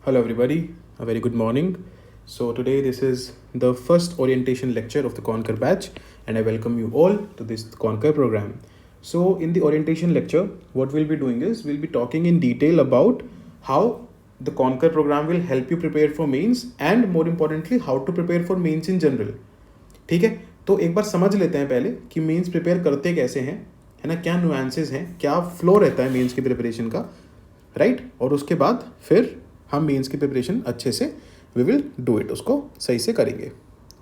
Hello, everybody. A very good morning. So, today this is the first orientation lecture of the Conquer batch, and I welcome you all to this Conquer program. So, in the orientation lecture, what we'll be doing is we'll be talking in detail about how the Conquer program will help you prepare for mains, and more importantly, how to prepare for mains in general. ठीक है, तो एक बार समझ लेते हैं पहले कि mains prepare करते कैसे हैं, है ना, क्या नुआंसेस हैं, क्या फ्लो रहता है मेंस की प्रिपरेशन का, राइट। और उसके बाद फिर हम मेंस की प्रिपरेशन अच्छे से वी विल डू इट, उसको सही से करेंगे,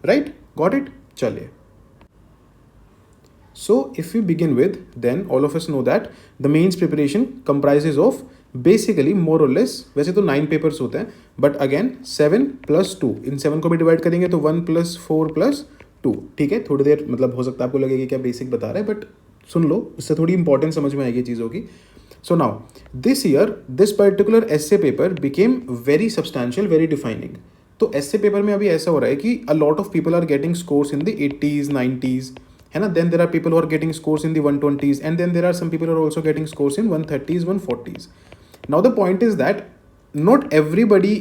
राइट। Got it. चलिए, so if we begin with, then all of us know that the mains preparation comprises of basically more और लेस, वैसे तो 9 पेपर्स होते हैं, बट अगेन 7+2, इन 7 को भी डिवाइड करेंगे तो 1+4+2, ठीक है। थोड़ी देर मतलब हो सकता है आपको लगे कि क्या बेसिक बता रहे हैं, बट सुन लो, इससे थोड़ी इंपॉर्टेंस समझ में आएगी चीज़ों की। So now, this year, this particular essay paper became very substantial, very defining. तो essay paper में अभी ऐसा हो रहा है कि a lot of people are getting scores in the 80s, 90s, है ना। Then there are people who are getting scores in the 120s, and then there are some people who are also getting scores in 130s, 140s. Now the point is that not everybody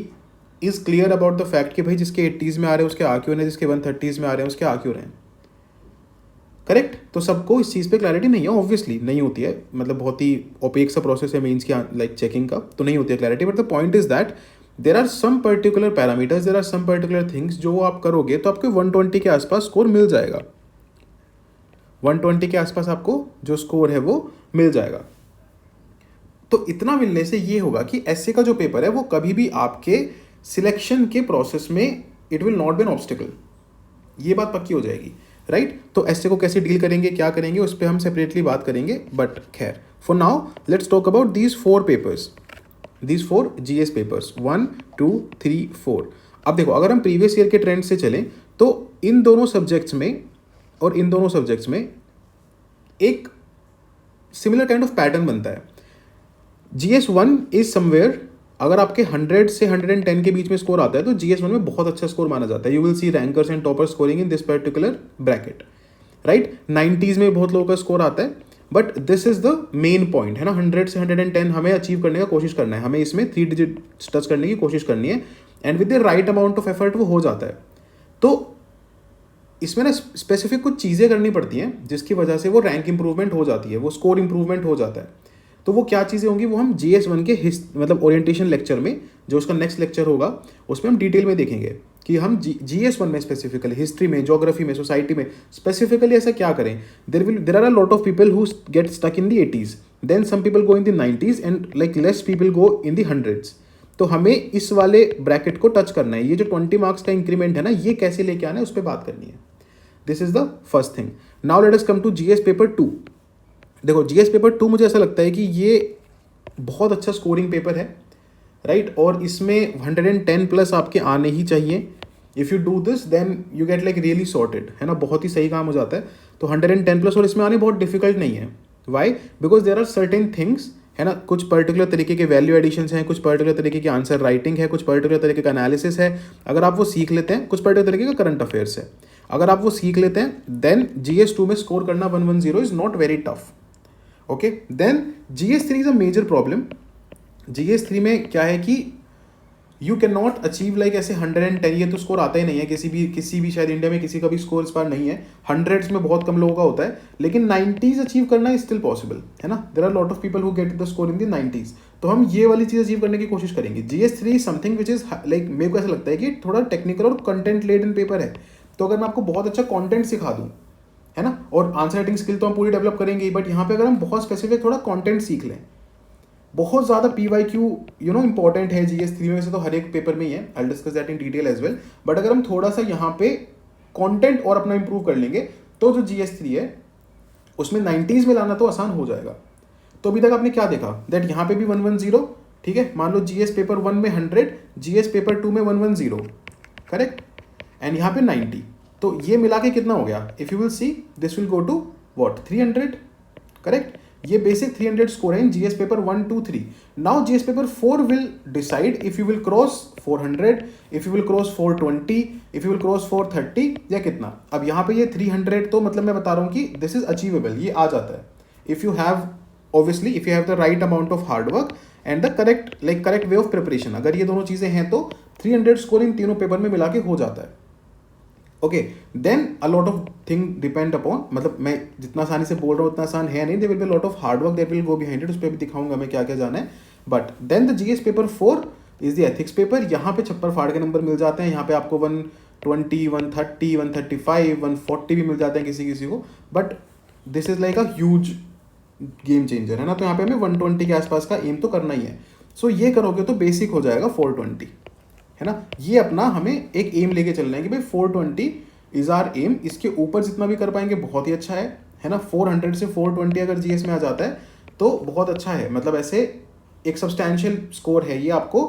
is clear about the fact कि भाई जिसके 80s में आ रहे हैं उसके आ क्यों रहे हैं, जिसके 130s में आ रहे हैं उसके आ क्यों रहे हैं, करेक्ट। तो सबको इस चीज़ पे क्लैरिटी नहीं है, ऑब्वियसली नहीं होती है, मतलब बहुत ही ओपेक सा प्रोसेस है मेंस की लाइक चेकिंग का, तो नहीं होती है clarity. But the point is that there are some particular parameters, there are some particular things जो आप करोगे तो आपको 120 के आसपास स्कोर मिल जाएगा। 120 के आसपास आपको जो स्कोर है वो मिल जाएगा। तो इतना मिलने से ये होगा कि एसए का जो पेपर है वो कभी भी आपके सिलेक्शन के प्रोसेस में it will not B an obstacle, ये बात पक्की हो जाएगी, राइट। तो एसए को कैसे डील करेंगे, क्या करेंगे, उस पर हम सेपरेटली बात करेंगे। बट खैर, for now let's talk about these 4 papers, these 4 GS papers 1, 2, 3, 4। अब देखो, अगर हम प्रीवियस ईयर के ट्रेंड से चलें तो इन दोनों सब्जेक्ट्स में और इन दोनों सब्जेक्ट्स में एक सिमिलर काइंड ऑफ पैटर्न बनता है। GS1 इज समवेयर, अगर आपके 100 से 110 के बीच में स्कोर आता है तो GS1 में बहुत अच्छा स्कोर माना जाता है। You will C rankers and topper scoring in this particular bracket, right. 90s में बहुत लोगों का स्कोर आता है, but this is the main point, है ना। 100 से 110 हमें अचीव करने का कोशिश करना है, हमें इसमें 3 डिजिट टच करने की कोशिश करनी है, and with the right amount of effort वो हो जाता है। तो इसमें ना स्पेसिफिक कुछ चीज़ें करनी पड़ती हैं जिसकी वजह से वो रैंक इंप्रूवमेंट हो जाती है, वो स्कोर इंप्रूवमेंट हो जाता है। तो वो क्या चीज़ें होंगी वो हम GS1 के मतलब ओरिएंटेशन लेक्चर में, जो उसका नेक्स्ट लेक्चर होगा उसमें हम डिटेल में देखेंगे कि हम GS1 में स्पेसिफिकली हिस्ट्री में, ज्योग्राफी में, सोसाइटी में स्पेसिफिकली ऐसा क्या करें। There are a lot of people who get stuck in the 80s, then some people go in the 90s, and like less people go in the 100s। तो हमें इस वाले ब्रैकेट को टच करना है। ये जो 20 मार्क्स का इंक्रीमेंट है ना, ये कैसे लेके आना है उस पर बात करनी है। This is the first thing. Now let us come to GS paper 2। देखो, GS पेपर 2 मुझे ऐसा लगता है कि ये बहुत अच्छा स्कोरिंग पेपर है, राइट। और इसमें 110+ आपके आने ही चाहिए। If you do this then you get like really sorted, है ना, बहुत ही सही काम हो जाता है। तो 110+, और इसमें आने बहुत डिफिकल्ट नहीं है। Why? Because there are certain things, है ना, कुछ पर्टिकुलर तरीके के वैल्यू एडिशंस हैं, कुछ पर्टिकुलर तरीके की आंसर राइटिंग है, कुछ पर्टिकुलर तरीके का एनालिसिस है। अगर आप वो सीख लेते हैं, कुछ पर्टिकुलर तरीके का करंट अफेयर्स है, अगर आप वो सीख लेते हैं, देन GS2 में स्कोर करना 110 is not very tough. Okay, then GS3 is a major problem. GS3 में क्या है कि you can not achieve like ऐसे 110, ये तो स्कोर आता ही नहीं है किसी भी शायद इंडिया में किसी का भी स्कोर इस बार नहीं है। 100s में बहुत कम लोगों का होता है, लेकिन 90s अचीव करना इज स्टिल पॉसिबल, है ना। There are lot of people who get the score in the 90s। तो हम ये वाली चीज़ अचीव करने की कोशिश करेंगे। GS3 something which is like, मेरे को ऐसा लगता है कि थोड़ा टेक्निकल और कंटेंट लेड इन पेपर है। तो अगर मैं आपको बहुत अच्छा कॉन्टेंट सिखा दूँ, है ना, और आंसर राइटिंग स्किल तो हम पूरी डेवलप करेंगे, बट यहाँ पे अगर हम बहुत स्पेसिफिक थोड़ा कंटेंट सीख लें, बहुत ज़्यादा PYQ इंपॉर्टेंट है GS3 में, वैसे तो हर एक पेपर में ही है, I discuss that in detail as well. But अगर हम थोड़ा सा यहाँ पे कंटेंट और अपना इंप्रूव कर लेंगे तो जो GS3 है उसमें 90s में लाना तो आसान हो जाएगा। तो अभी तक आपने क्या देखा, दैट यहाँ पे भी 110, ठीक है। मान लो GS पेपर 1 में 100, GS पेपर 2 में 110, करेक्ट, एंड यहाँ पे 90। तो ये मिला के कितना हो गया, if you will see this will go to what 300, correct. ये बेसिक 300 स्कोर है in GS paper 1, 2, 3। Now GS paper 4 will decide if you will cross 400, if you will cross 420, if you will cross 430 या कितना। अब यहाँ पे ये 300, तो मतलब मैं बता रहा हूँ कि दिस इज अचीवेबल, ये आ जाता है if you have, obviously if you have the right amount of hard work and the correct way of preparation. अगर ये दोनों चीज़ें हैं तो 300 स्कोर इन तीनों पेपर में मिला के हो जाता है। Okay, then a lot of thing depend upon, मतलब मैं जितना आसानी से बोल रहा हूँ उतना आसान है नहीं, there will be lot of hard work that will go behind it, उस पर भी दिखाऊंगा मैं क्या क्या जाना है। But then the GS paper 4 is the ethics paper. यहाँ पे छप्पर फाड़ के नंबर मिल जाते हैं। यहाँ पे आपको 120, 130, 135, 140 भी मिल जाते हैं किसी किसी को, but this is like a huge game changer, है ना। तो यहाँ पे हमें 120 के आसपास का एम तो करना ही है। सो ये करोगे तो बेसिक हो जाएगा 420, है ना। ये अपना हमें एक एम लेके चलना है कि भाई 420 इज आर एम। इसके ऊपर जितना भी कर पाएंगे बहुत ही अच्छा है ना। 400 से 420 अगर जीएस में आ जाता है तो बहुत अच्छा है, मतलब ऐसे एक सब्सटैंशियल स्कोर है ये आपको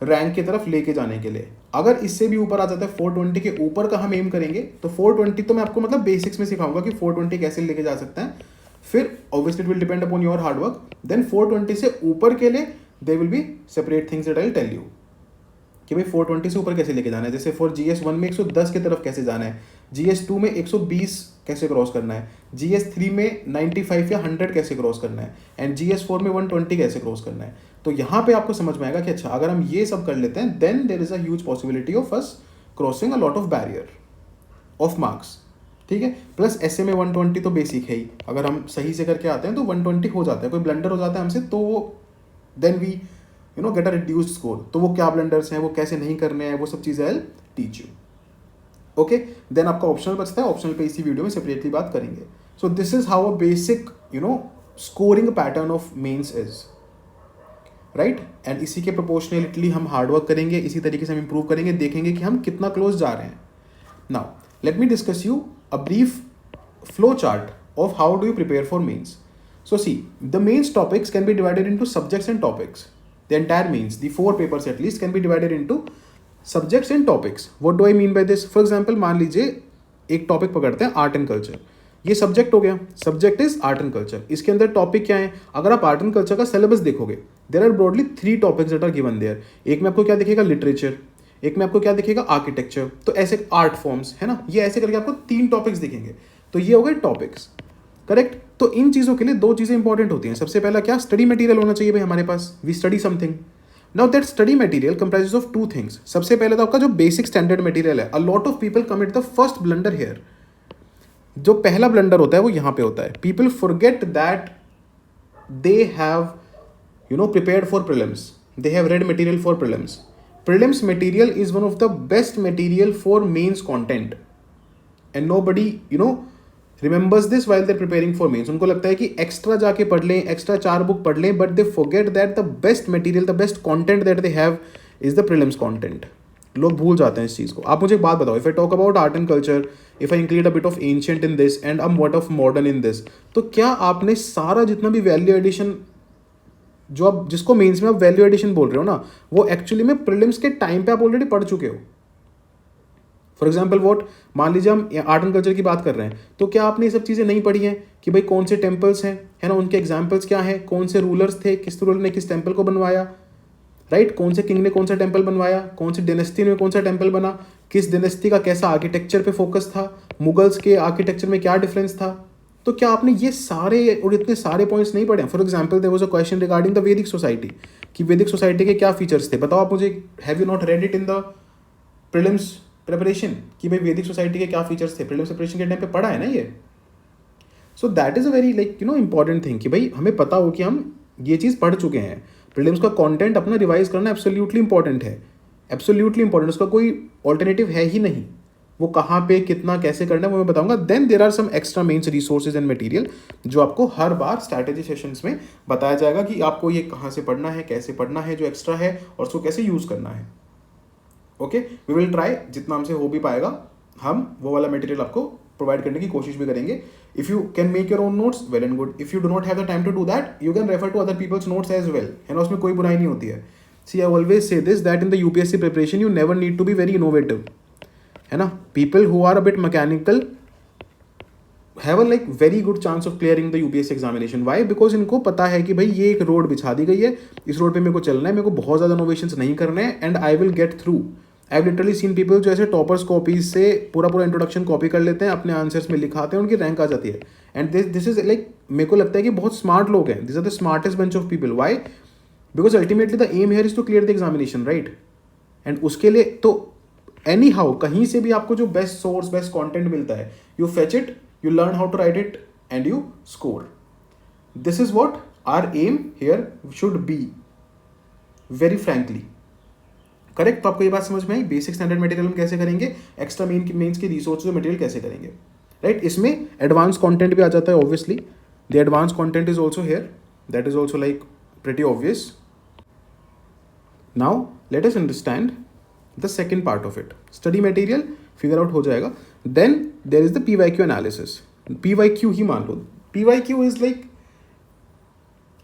रैंक की तरफ लेके जाने के लिए। अगर इससे भी ऊपर आ जाता है 420 के ऊपर का हम एम करेंगे तो 420 तो मैं आपको मतलब बेसिक्स में सिखाऊंगा कि 420 कैसे लेके जा सकते हैं। फिर obviously it will depend upon your hard work. Then 420 से ऊपर के लिए they will be separate things that I will tell you कि भाई 420 से ऊपर कैसे लेके जाना है। जैसे फॉर GS1 में 110 की तरफ कैसे जाना है, GS2 में 120 कैसे क्रॉस करना है, GS3 में 95 या 100 कैसे क्रॉस करना है, एंड GS4 में 120 कैसे क्रॉस करना है। तो यहाँ पे आपको समझ में आएगा कि अच्छा अगर हम ये सब कर लेते हैं then there is a huge possibility of us crossing a lot of barrier of marks, ठीक है। प्लस ऐसे में 120 तो बेसिक है ही, अगर हम सही से करके आते हैं तो 120 हो जाता है। कोई ब्लंडर हो जाता है हमसे तो वो then we get a reduced score. तो वो क्या ब्लंडर्स हैं, वो कैसे नहीं करने हैं, वो सब चीज़ें I teach you. Okay, then आपका ऑप्शनल बचता है, ऑप्शनल पे इसी वीडियो में सेपरेटली बात करेंगे। So this is how a basic scoring pattern of mains is, right. And इसी के प्रोपोर्शनलिटली हम हार्डवर्क करेंगे, इसी तरीके से हम इंप्रूव करेंगे, देखेंगे कि हम कितना क्लोज जा रहे हैं। Now let me discuss you a brief flow chart of how do you prepare for mains. So see, the mains topics can be divided into subjects and topics. The entire mains, the 4 papers at least, can be divided into subjects and topics. What do I mean by this? For example, मान लीजिए एक topic पकड़ते हैं art and culture. ये subject हो गया, subject is art and culture. इसके अंदर टॉपिक क्या है? अगर आप आर्ट एंड कल्चर का सिलेबस देखोगे, there are broadly 3 topics that are given there. एक में आपको क्या दिखेगा, लिटरेचर, एक में आपको क्या दिखेगा, आर्किटेक्चर, तो ऐसे आर्ट फॉर्म्स, है ना। ये ऐसे करके आपको 3 टॉपिक्स दिखेंगे। तो ये हो गए टॉपिक्स, करेक्ट। तो इन चीज़ों के लिए 2 चीज़ें इंपॉर्टेंट होती हैं। सबसे पहला क्या, स्टडी मटेरियल होना चाहिए भाई हमारे पास, we study something. Now that study material comprises of 2 things. सबसे पहले तो आपका जो बेसिक स्टैंडर्ड मटेरियल है। A lot of people commit the first blunder here. जो पहला ब्लंडर होता है वो यहाँ पे होता है। People forget that they have prepared for prelims, they have read material for prelims. Prelims material is one of the best material for mains content and nobody remembers this while they preparing for mains. उनको लगता है कि extra जाके पढ़ लें, extra 4 book पढ़ लें, but they forget that the best material, the best content that they have is the prelims content. लोग भूल जाते हैं इस चीज़ को। आप मुझे एक बात बताओ, if I talk about art and culture, if I include a bit of ancient in this and what of modern in this, तो क्या आपने सारा जितना भी वैल्यू एडिशन जो आप जिसको मेंस में आप वैल्यू एडिशन बोल रहे हो ना, वो एक्चुअली में प्रीलिम्स के टाइम पे आप ऑलरेडी पढ़ चुके हो। फॉर एग्जाम्पल वॉट, मान लीजिए हम आर्ट एंड कल्चर की बात कर रहे हैं, तो क्या आपने ये सब चीज़ें नहीं पढ़ी हैं कि भाई कौन से टेम्पल्स हैं, है ना, उनके एग्जाम्पल्स क्या हैं, कौन से रूलर्स थे, किस रूलर ने किस टेम्पल को बनवाया, राइट, कौन से किंग ने कौन सा टेम्पल बनवाया, कौन सी डायनेस्टी में कौन सा टेम्पल बना, किस डायनेस्टी का कैसा आर्किटेक्चर पे फोकस था, मुगल्स के आर्किटेक्चर में क्या डिफरेंस था। तो क्या आपने ये सारे और इतने सारे पॉइंट्स नहीं पढ़े? For example there was a question regarding the Vedic society कि वैदिक सोसाइटी के क्या फीचर्स थे, बताओ आप मुझे। Have you not read it in the prelims preparation कि भाई वैदिक सोसाइटी के क्या फीचर्स थे? प्रीलिम्स प्रिपरेशन के टाइम पे पढ़ा है ना ये। So that is a very important thing कि भाई हमें पता हो कि हम ये चीज़ पढ़ चुके हैं। प्रीलिम्स का कंटेंट अपना रिवाइज करना एब्सोल्युटली इंपॉर्टेंट है, एब्सोल्युटली इंपॉर्टेंट। उसका कोई ऑल्टरनेटिव है ही नहीं। वो कहाँ पे कितना कैसे करना है वो मैं बताऊंगा। Then there are some extra mains resources and material जो आपको हर बार स्ट्रैटेजी सेशंस में बताया जाएगा कि आपको ये कहाँ से पढ़ना है, कैसे पढ़ना है, जो एक्स्ट्रा है, और उसको कैसे यूज़ करना है। ओके, वी विल ट्राई, जितना हमसे हो भी पाएगा हम वो वाला मटेरियल आपको प्रोवाइड करने की कोशिश भी करेंगे। If you can make your own notes, well and good. If you do not have the time to do that, you can refer to other people's notes as well, है ना, उसमें कोई बुराई नहीं होती है। See I always say this that in the UPSC preparation you never need to be very innovative, है ना। People who are a bit mechanical have a very good chance of clearing the UPSC examination. Why? Because इनको पता है कि भाई ये एक road बिछा दी गई है, इस रोड पे मेरे को चलना है, मेरे को बहुत ज़्यादा इनोवेशंस नहीं करने हैं, and I will get through. I have literally seen people जो ऐसे टॉपर्स कॉपीज से पूरा इंट्रोडक्शन कॉपी कर लेते हैं, अपने आंसर्स में लिखाते हैं, उनकी रैंक आ जाती है। एंड दिस इज मेरे को लगता है कि बहुत स्मार्ट लोग हैं। This are the smartest bunch of people. Why? Because ultimately the aim here is to clear the examination, right? And उसके लिए तो एनी हाउ कहीं से भी आपको जो बेस्ट सोर्स बेस्ट कंटेंट मिलता है, you fetch it, you learn how to write it and you score. This is what our aim here should be, very frankly. Correct? तो आपको ये बात समझ में आई, बेसिक स्टैंडर्ड मटेरियल हम कैसे करेंगे, एक्स्ट्रा मेंस के रिसोर्सेज मटेरियल कैसे करेंगे, राइट? इसमें एडवांस कंटेंट भी आ जाता है obviously. The advance content is also here, that is also like pretty obvious. Now let us understand the second part of it. Study material figure out हो जाएगा. Then there is the PYQ analysis. PYQ ही मान लो. PYQ is like,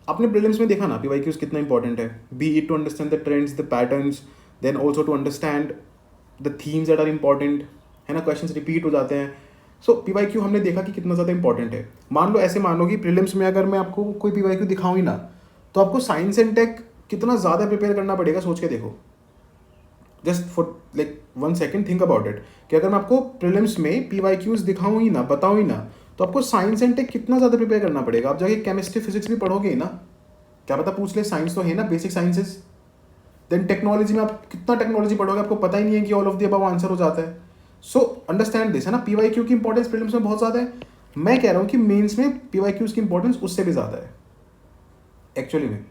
आपने prelims में देखा ना PYQs कितना इंपॉर्टेंट है. Be it to understand the trends, the patterns, then also to understand the themes that are important, है ना. क्वेश्चंस रिपीट हो जाते हैं. सो PYQ हमने देखा कि कितना ज़्यादा इंपॉर्टेंट है. मान लो ऐसे मान लो कि प्रीलिम्स में अगर मैं आपको कोई PYQ दिखाऊँ ही ना, तो आपको साइंस एंड टेक कितना ज़्यादा प्रिपेयर करना पड़ेगा, सोच के देखो. Just for like 1 second think about it, कि अगर मैं आपको प्रीलिम्स में PYQs दिखाऊँ ही ना, बताऊँ ही ना, तो आपको साइंस एंड टेक कितना ज़्यादा प्रिपेयर करना पड़ेगा. आप जाके केमिस्ट्री फिजिक्स भी पढ़ोगे ही ना, क्या पता पूछ ले, साइंस तो है ना, बेसिक साइंसेस. देन टेक्नोलॉजी में आप कितना टेक्नोलॉजी पढ़ोगे, आपको पता ही नहीं है कि all of the above answer हो जाता है. सो अंडरस्टैंड दिस, है ना. PYQ की इंपॉर्टेंस प्रीलिम्स में बहुत ज़्यादा है. मैं कह रहा हूँ कि मेंस में PYQs की इंपॉर्टेंस उससे भी ज़्यादा है एक्चुअली में.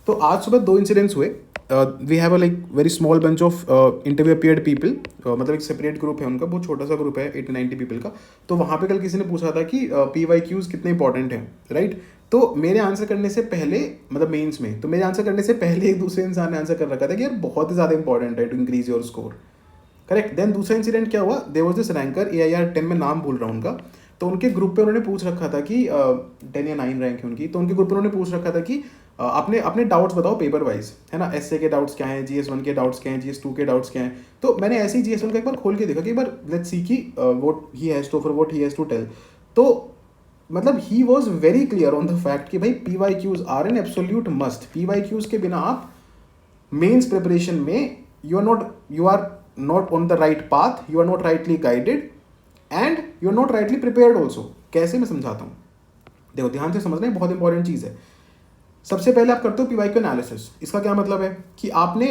तो आज सुबह 2 इंसिडेंट्स हुए. We have a like very small bunch of interview appeared people, मतलब एक सेपरेट ग्रुप है उनका, बहुत छोटा सा ग्रुप है 80-90 पीपल का. तो वहाँ पे कल किसी ने पूछा था कि PYQs कितने इंपॉर्टेंट हैं, राइट? तो मेरे आंसर करने से पहले, मतलब मेंस में, तो मेरे आंसर करने से पहले एक दूसरे इंसान ने आंसर कर रखा था कि यार बहुत ही ज़्यादा इंपॉर्टेंट है to increase your score. Correct. Then दूसरा इंसिडेंट क्या हुआ, there was this ranker AIR 10, में नाम भूल रहा हूँ उनका. तो उनके ग्रुप पे उन्होंने पूछ रखा था कि 10 या 9 रैंक है उनकी. तो उनके ग्रुप पे उन्होंने पूछ रखा था कि आपने अपने डाउट्स बताओ पेपर वाइज, है ना. एसए के डाउट्स क्या हैं, GS1 के डाउट्स क्या हैं, GS2 के डाउट्स क्या हैं. तो मैंने ऐसे ही GS1 का एक बार खोल के देखा कि एक बार लेट्स सी कि what he has to offer, what he has to tell. तो मतलब he was very clear on the fact कि भाई PYQs are an absolute must. PYQs के बिना आप मेंस प्रिपरेशन में you are not on the right path, you are not rightly guided and you are not rightly prepared also. कैसे, मैं समझाता हूँ. देखो ध्यान से समझना, बहुत इंपॉर्टेंट चीज़ है. सबसे पहले आप करते हो PYQ एनालिसिस. इसका क्या मतलब है कि आपने,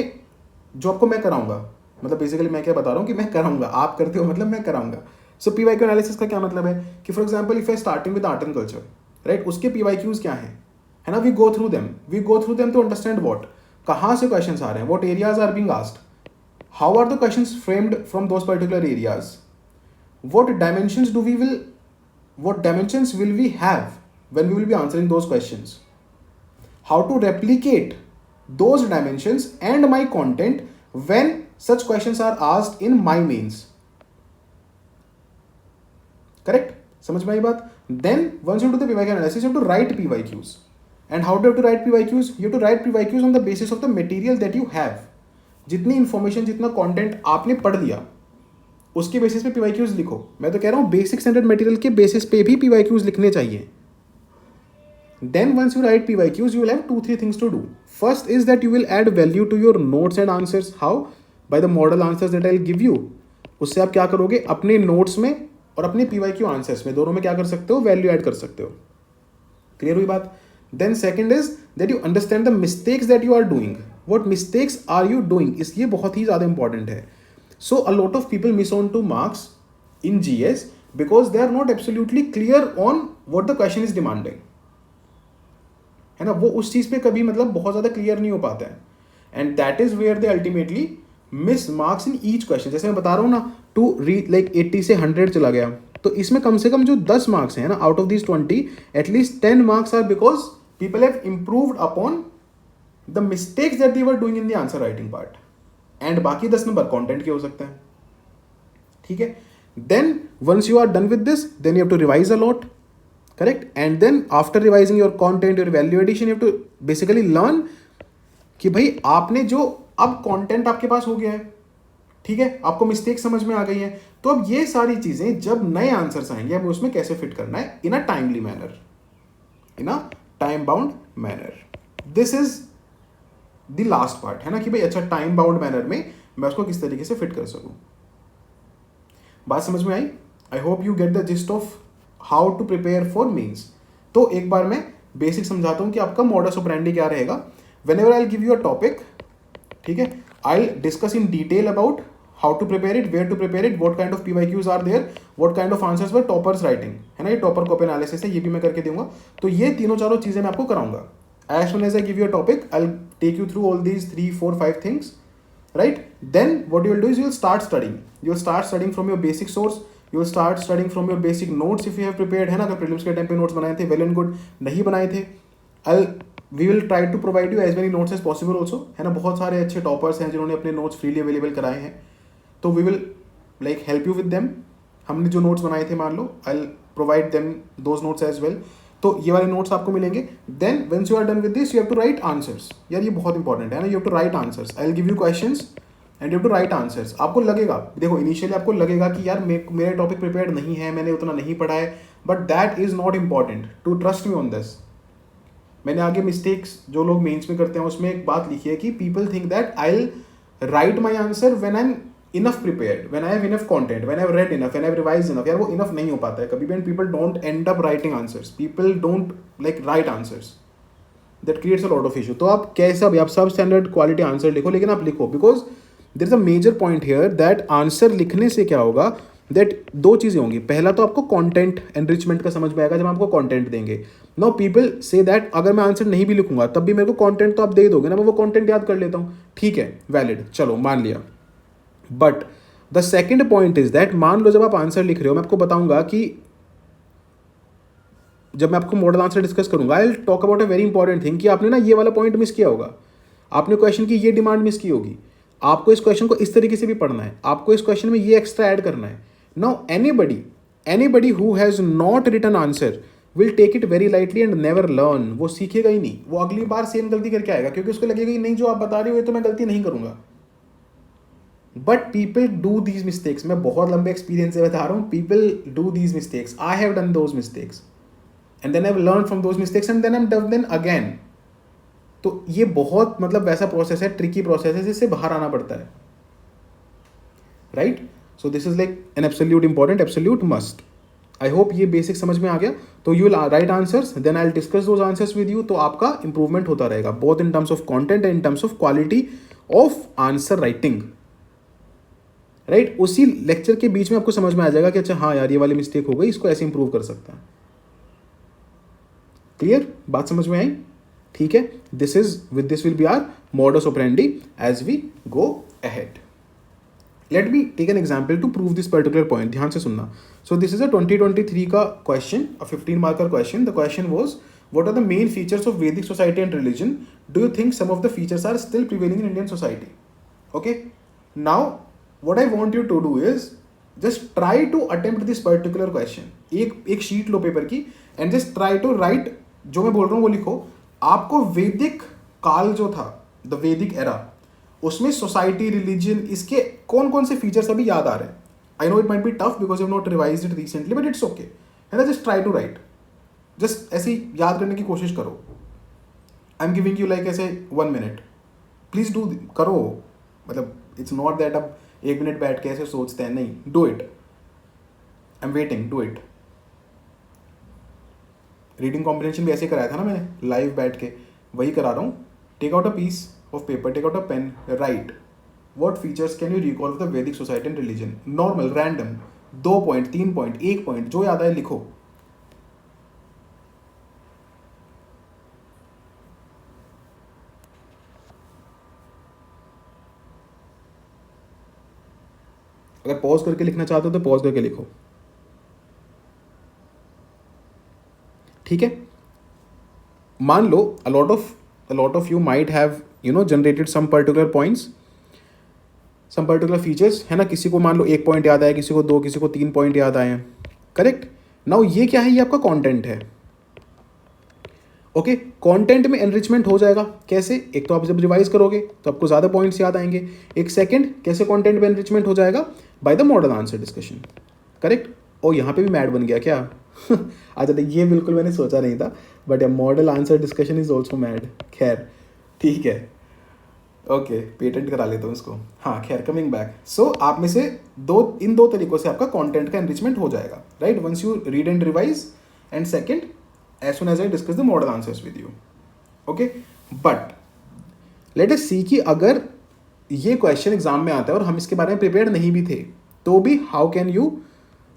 जो आपको मैं कराऊंगा, मतलब बेसिकली मैं क्या बता रहा हूँ कि मैं कराऊंगा, आप करते हो मतलब मैं कराऊंगा. सो PYQ एनालिसिस का क्या मतलब है कि for example if I starting with art and culture, right, उसके PYQs क्या हैं, है ना. We go through them to understand what, कहाँ से क्वेश्चंस आ रहे हैं, what areas are being asked, how are the questions framed from those particular areas, what dimensions will we have when we will be answering those questions, how to replicate those dimensions and my content when such questions are asked in my mains. Correct? समझ में आई बात. Then once you do the PYQ analysis, you have to write PYQs. And how do you have to write PYQs? You have to write PYQs on the basis of the material that you have. जितनी information, जितना content आपने पढ़ लिया, उसके basis पे PYQs लिखो. मैं तो कह रहा हूँ बेसिक स्टैंडर्ड मटेरियल के बेसिस पे भी PYQs लिखने चाहिए. Then once you write PYQs, you will have 2-3 things to do. First is that you will add value to your notes and answers. How? By the model answers that I'll give you. उससे आप क्या करोगे, अपने notes में और अपने PYQ answers में, दोनों में क्या कर सकते हो, वैल्यू ऐड कर सकते हो. क्लियर हुई बात. Then second is that you understand the mistakes that you are doing. What mistakes are you doing? ये बहुत ही ज़्यादा इंपॉर्टेंट है. So a lot of people miss on to marks in GS because they are not absolutely clear on what the question is demanding, है ना. वो उस चीज़ पे कभी मतलब बहुत ज़्यादा क्लियर नहीं हो पाता है. And that is where they ultimately miss marks in each question. जैसे मैं बता रहा हूँ ना, टू रीड लाइक 80 से 100 चला गया, तो इसमें कम से कम जो 10 मार्क्स हैं ना, out of this 20, at least 10 marks are because people have improved upon the mistakes that they were doing in the answer writing part. And बाकी 10 नंबर कंटेंट के हो सकते हैं. ठीक है. Then once you are done with this, then you have to revise a lot. Correct. And then after revising your content, your value addition, you have to basically learn कि भाई आपने जो, अब कंटेंट आपके पास हो गया है, ठीक है, आपको मिस्टेक समझ में आ गई है, तो अब ये सारी चीजें जब नए आंसर्स आएंगे, हमें उसमें कैसे फिट करना है in a timely manner, in a time bound manner. This is the last part, है ना, कि भाई अच्छा टाइम बाउंड मैनर में मैं उसको किस तरीके से फिट कर सकूं. बात समझ में आई. I hope you get the gist of how to prepare for mains. तो एक बार मैं बेसिक समझाता हूँ कि आपका मॉडस ऑपरेंडी क्या रहेगा. Whenever I'll give you a topic, ठीक है, I'll discuss in detail about how to prepare it, where to prepare it, what kind of PYQs are there, what kind of answers were toppers writing, है ना, ये topper copy analysis है, ये भी मैं करके दूंगा. तो ये तीनों चारों चीजें मैं आपको कराऊंगा. As soon as I give you a topic, I'll take you through all these 3, 4, 5 things, right? Then what you will do is you will start studying. You will start studying from your basic source. You will start studying from your basic notes if you have prepared, है ना, अगर prelims के time पे notes बनाए थे, well and good. नहीं बनाए थे, we will try to provide you as many notes as possible also, है ना. बहुत सारे अच्छे टॉपर्स हैं जिन्होंने अपने नोट्स फ्रीली अवेलेबल कराए हैं, तो we will like help you with them. हमने जो नोट्स बनाए थे मान लो, I will provide them those notes as well. तो ये वाले नोट्स आपको मिलेंगे. Then once you are done with this, you have to write answers. यार ये बहुत इंपॉर्टेंट है ना, you have to write answers. I will give you questions and you have to write answers. आपको लगेगा, देखो इनिशियली आपको लगेगा कि यार मेरा टॉपिक प्रिपेयर्ड नहीं है, मैंने उतना नहीं पढ़ा है, but that is not important. To trust me on this. मैंने आगे मिस्टेक्स जो लोग मेंस में करते हैं उसमें एक बात लिखी है कि people think that I will write my answer when I am enough prepared, when I have enough content, when I have read enough, when I have revised enough. यार वो इनफ नहीं हो पाता है कभी भी. And people don't and up writing answers. People don't like right answers. That creates a lot of issue. तो आप कैसा भी, आप सब स्टैंडर्ड क्वालिटी आंसर लिखो, लेकिन आप लिखो, because there is a major point here that answer लिखने से क्या होगा, दैट दो चीज़ें होंगी. पहला तो आपको कंटेंट एनरिचमेंट का समझ में आएगा जब आपको कंटेंट देंगे. नाउ पीपल से दैट अगर मैं आंसर नहीं भी लिखूंगा तब भी मेरे को कंटेंट तो आप दे दोगे ना, मैं वो कंटेंट याद कर लेता हूँ, ठीक है, वैलिड, चलो मान लिया. But the second point is that मान लो जब आप आंसर लिख रहे हो, मैं आपको बताऊंगा कि जब मैं आपको मॉडल आंसर डिस्कस करूंगा, I will talk about a very important thing कि आपने ना ये वाला पॉइंट मिस किया होगा, आपने क्वेश्चन की ये डिमांड मिस की होगी. आपको इस क्वेश्चन को इस तरीके से भी पढ़ना है, आपको इस क्वेश्चन में ये एक्स्ट्रा ऐड करना है. Now anybody who has not written answer will take it very lightly and never learn. वो सीखेगा ही नहीं, वो अगली बार सेम गलती करके आएगा, क्योंकि उसको लगेगा कि नहीं जो आप बता रहे हो तो मैं गलती नहीं करूंगा. But people do these mistakes. मैं बहुत लंबे एक्सपीरियंस से बता रहा हूँ, people do these mistakes. I have done those mistakes and then I have learn from those mistakes and then I am done then again. तो ये बहुत मतलब वैसा प्रोसेस है, ट्रिकी प्रोसेस है, जिससे बाहर आना पड़ता है, right. So this is like an absolute important, absolute must. I hope ये basic समझ में आ गया. तो you will write answers, then I'll discuss those answers with you. तो आपका improvement होता रहेगा, both in terms of content and in terms of quality of answer writing. Right? उसी lecture के बीच में आपको समझ में आ जाएगा कि अच्छा हाँ यार ये वाली mistake हो गई, इसको ऐसे improve कर सकता है. Clear? बात समझ में आई? ठीक है. With this will be our modus operandi as we go ahead. Let me take an example to prove this particular point. ध्यान से सुनना. So this is a 2023 का question, a 15 marker question. The question was, what are the main features of Vedic society and religion? Do you think some of the features are still prevailing in Indian society? Okay. Now, what I want you to do is just try to attempt this particular question. एक sheet लो paper की and just try to write, जो मैं बोल रहा हूँ वो लिखो. आपको वैदिक काल जो था, the Vedic era, उसमें सोसाइटी, रिलीजन, इसके कौन कौन से फीचर्स अभी याद आ रहे हैं. I know it might be tough because you have not revised it recently, but it's okay, है ना. Just try to write, just ऐसे याद करने की कोशिश करो. I am giving you like ऐसे 1 मिनट, प्लीज डू करो. मतलब इट्स नॉट दैट अब 1 मिनट बैठ के ऐसे सोचते हैं, नहीं, do it. I am waiting, do it. Reading comprehension भी ऐसे कराया था ना मैंने, लाइव बैठ के, वही करा रहा हूँ. Take out a piece of paper, take out a pen, write what features can you recall of the Vedic society and religion. Normal, random, 2 point, 3 point, 1 point, जो याद आए लिखो. अगर पॉज करके लिखना चाहते हो तो पॉज करके लिखो, ठीक है. मान लो a lot of you might have generated some particular points, some particular features, है ना. किसी को मान लो 1 पॉइंट याद आया, किसी को 2, किसी को 3 पॉइंट याद आए हैं, करेक्ट. नाउ ये क्या है, ये आपका कंटेंट है. ओके, कंटेंट में एनरिचमेंट हो जाएगा. कैसे? एक तो आप जब रिवाइज करोगे तो आपको ज़्यादा पॉइंट्स याद आएंगे. एक सेकंड, कैसे कंटेंट में एनरिचमेंट हो जाएगा? By the model answer discussion, correct. और यहाँ पे भी मैड बन गया क्या? अच्छा, ये बिल्कुल मैंने सोचा नहीं था, but model answer discussion is also mad. खैर ठीक है, ओके, पेटेंट करा लेता हूँ इसको. हाँ खैर, कमिंग बैक. सो आप में से इन दो तरीकों से आपका कंटेंट का एनरिचमेंट हो जाएगा, right. Once you read and revise, and second as soon as I discuss the model answers with you. Okay, but let us see कि अगर ये क्वेश्चन एग्जाम में आता है और हम इसके बारे में प्रिपेयर नहीं भी थे तो भी how can you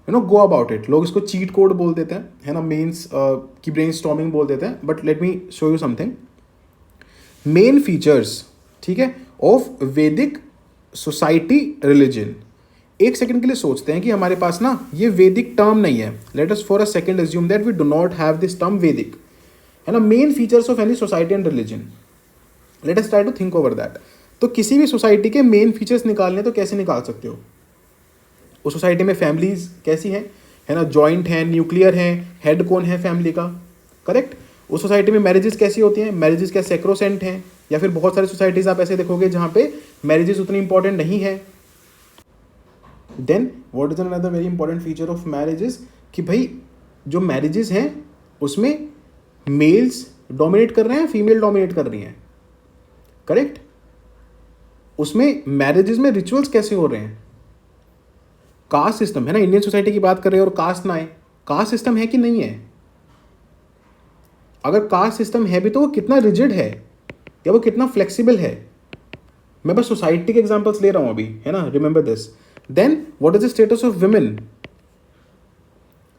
go about it. लोग इसको चीट कोड बोल देते हैं, है ना, मेंस की ब्रेनस्टॉर्मिंग बोल देते हैं. But let me show you something. Main features, ठीक है, ऑफ वैदिक सोसाइटी रिलीजन. एक सेकंड के लिए सोचते हैं कि हमारे पास ना ये वैदिक टर्म नहीं है. Let us for a second assume that we do not have this term Vedic, है ना. Main features of any society and religion, let us try to think over that. तो किसी भी सोसाइटी के मेन फीचर्स निकालने तो कैसे निकाल सकते हो. उस सोसाइटी में फैमिलीज कैसी हैं, है ना, जॉइंट हैं, न्यूक्लियर हैं, हेड कौन है फैमिली का, करेक्ट. उस सोसाइटी में मैरिजेस कैसी होती हैं, मैरिजेस क्या सेक्रोसेंट हैं, या फिर बहुत सारी सोसाइटीज आप ऐसे देखोगे जहाँ पे मैरिजेस उतनी इंपॉर्टेंट नहीं है. Then what is another very important feature of marriages कि भाई जो मैरिजेस हैं उसमें मेल्स डोमिनेट कर रहे हैं, फीमेल डोमिनेट कर रही हैं, करेक्ट. उसमें मैरिजेस में रिचुअल्स कैसे हो रहे हैं. कास्ट सिस्टम, है ना, इंडियन सोसाइटी की बात कर रहे हैं और कास्ट ना है, कास्ट सिस्टम है कि नहीं है. अगर कास्ट सिस्टम है भी तो वो कितना रिजिड है या वो कितना फ्लेक्सिबल है. मैं बस सोसाइटी के एग्जांपल्स ले रहा हूं अभी, है ना, remember this. Then what is the status of women,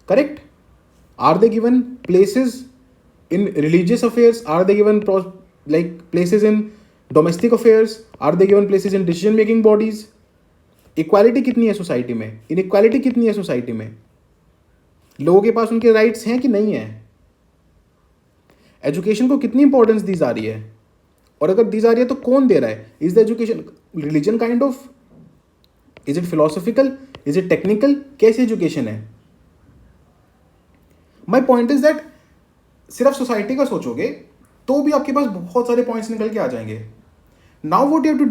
correct. Are they given places in religious affairs, are they given like places in domestic affairs, are they given places in decision making bodies. Equality कितनी है society में, inequality कितनी है society में, लोगों के पास उनके rights हैं कि नहीं है. एजुकेशन को कितनी इंपॉर्टेंस दी जा रही है, और अगर दी जा रही है तो कौन दे रहा है. Is the education religion kind of, is it philosophical, is it technical, कैसी एजुकेशन है. माई पॉइंट इज दैट सिर्फ सोसाइटी का सोचोगे तो भी आपके पास बहुत सारे पॉइंट्स निकल के आ जाएंगे. Now what you have to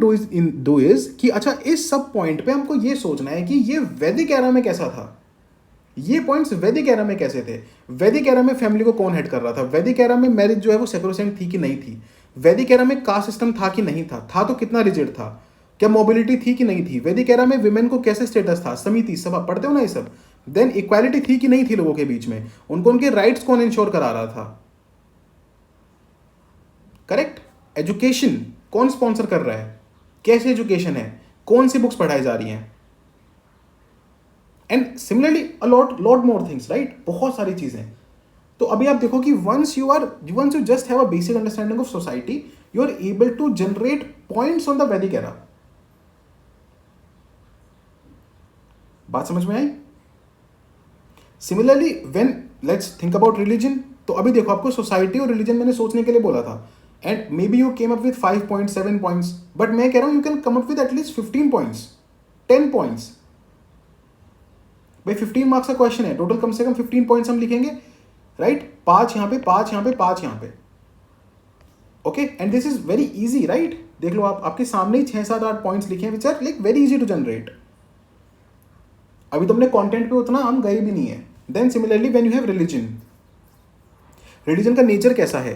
do is कि अच्छा इस सब पॉइंट पे हमको ये सोचना है कि ये वैदिक एरा में कैसा था, ये पॉइंट्स वैदिक एरा में कैसे थे. वैदिक एरा में फैमिली को कौन हेड कर रहा था, वैदिक एरा में मैरिज जो है वो सेक्रोसेंट थी कि नहीं थी, वैदिक एरा में कास्ट सिस्टम था कि नहीं था तो कितना रिजिड था, क्या मोबिलिटी थी कि नहीं थी, वैदिक एरा में विमेन को कैसे स्टेटस था, समिति सब आप पढ़ते हो ना ये सब. देन इक्वालिटी थी कि नहीं थी लोगों के बीच में, उनको उनके राइट्स कौन इंश्योर करा रहा था, करेक्ट. एजुकेशन कौन स्पॉन्सर कर रहा है, कैसे एजुकेशन है, कौन सी बुक्स पढ़ाई जा रही हैं. And similarly a lot more things, right, बहुत सारी चीजें. तो अभी आप देखो कि once you just have a basic understanding of society, you are able to generate points on the Vedic era. बात समझ में आई. Similarly when let's think about religion, तो अभी देखो आपको सोसाइटी और रिलीजन मैंने सोचने के लिए बोला था, and may be you came up with 5 points, 7 points, but मैं कह रहा हूं you can come up with at least 15 points, 10 points. भाई 15 मार्क्स का क्वेश्चन है, टोटल कम से कम 15 पॉइंट्स हम लिखेंगे, राइट. 5 यहां पे, 5 यहां पे, 5 यहां पे, okay. And this is very easy, right. देख लो आप, आपके सामने ही 6, 7, 8 पॉइंट्स लिखे हैं which are like very easy to generate. अभी तो अपने कंटेंट पे उतना हम गए भी नहीं है. Then similarly when you have religion, religion का नेचर कैसा है,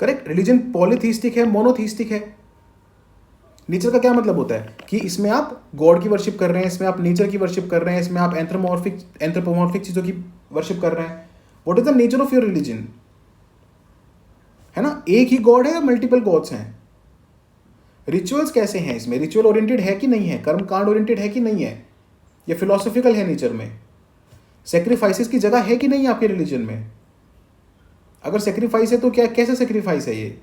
करेक्ट. रिलीजन पॉलीथीस्टिक है, मोनोथीस्टिक है. नेचर का क्या मतलब होता है कि इसमें आप गॉड की वर्शिप कर रहे हैं, इसमें आप नेचर की वर्शिप कर रहे हैं, इसमें आप एंथ्रोपोमॉर्फिक चीजों की वर्शिप कर रहे हैं. What is the nature of your religion, है ना. एक ही गॉड है या मल्टीपल गॉड्स हैं. रिचुअल्स कैसे हैं इसमें, रिचुअल ओरिएंटेड है कि नहीं है, कर्म कांड ओरिएंटेड है कि नहीं है, या फिलोसॉफिकल है नेचर में. सेक्रीफाइसेस की जगह है कि नहीं आपके रिलीजन में. अगर सेक्रीफाइस है तो क्या, कैसे सेक्रीफाइस है ये,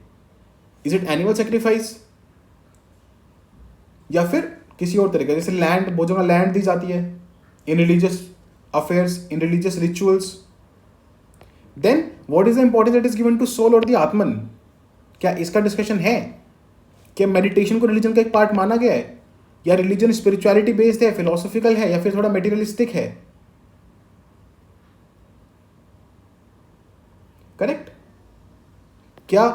इज इट एनिमल सेक्रीफाइस या फिर किसी और तरीके, जैसे लैंड, बहुत जगह लैंड दी जाती है in religious affairs, in religious rituals. Then what is the importance that is given to soul और द आत्मन, क्या इसका डिस्कशन है. क्या मेडिटेशन को रिलीजन का एक पार्ट माना गया है, या रिलीजन स्पिरिचुअलिटी बेस्ड है, फिलोसॉफिकल है, या फिर थोड़ा मेटीरियलिस्टिक है, करेक्ट. क्या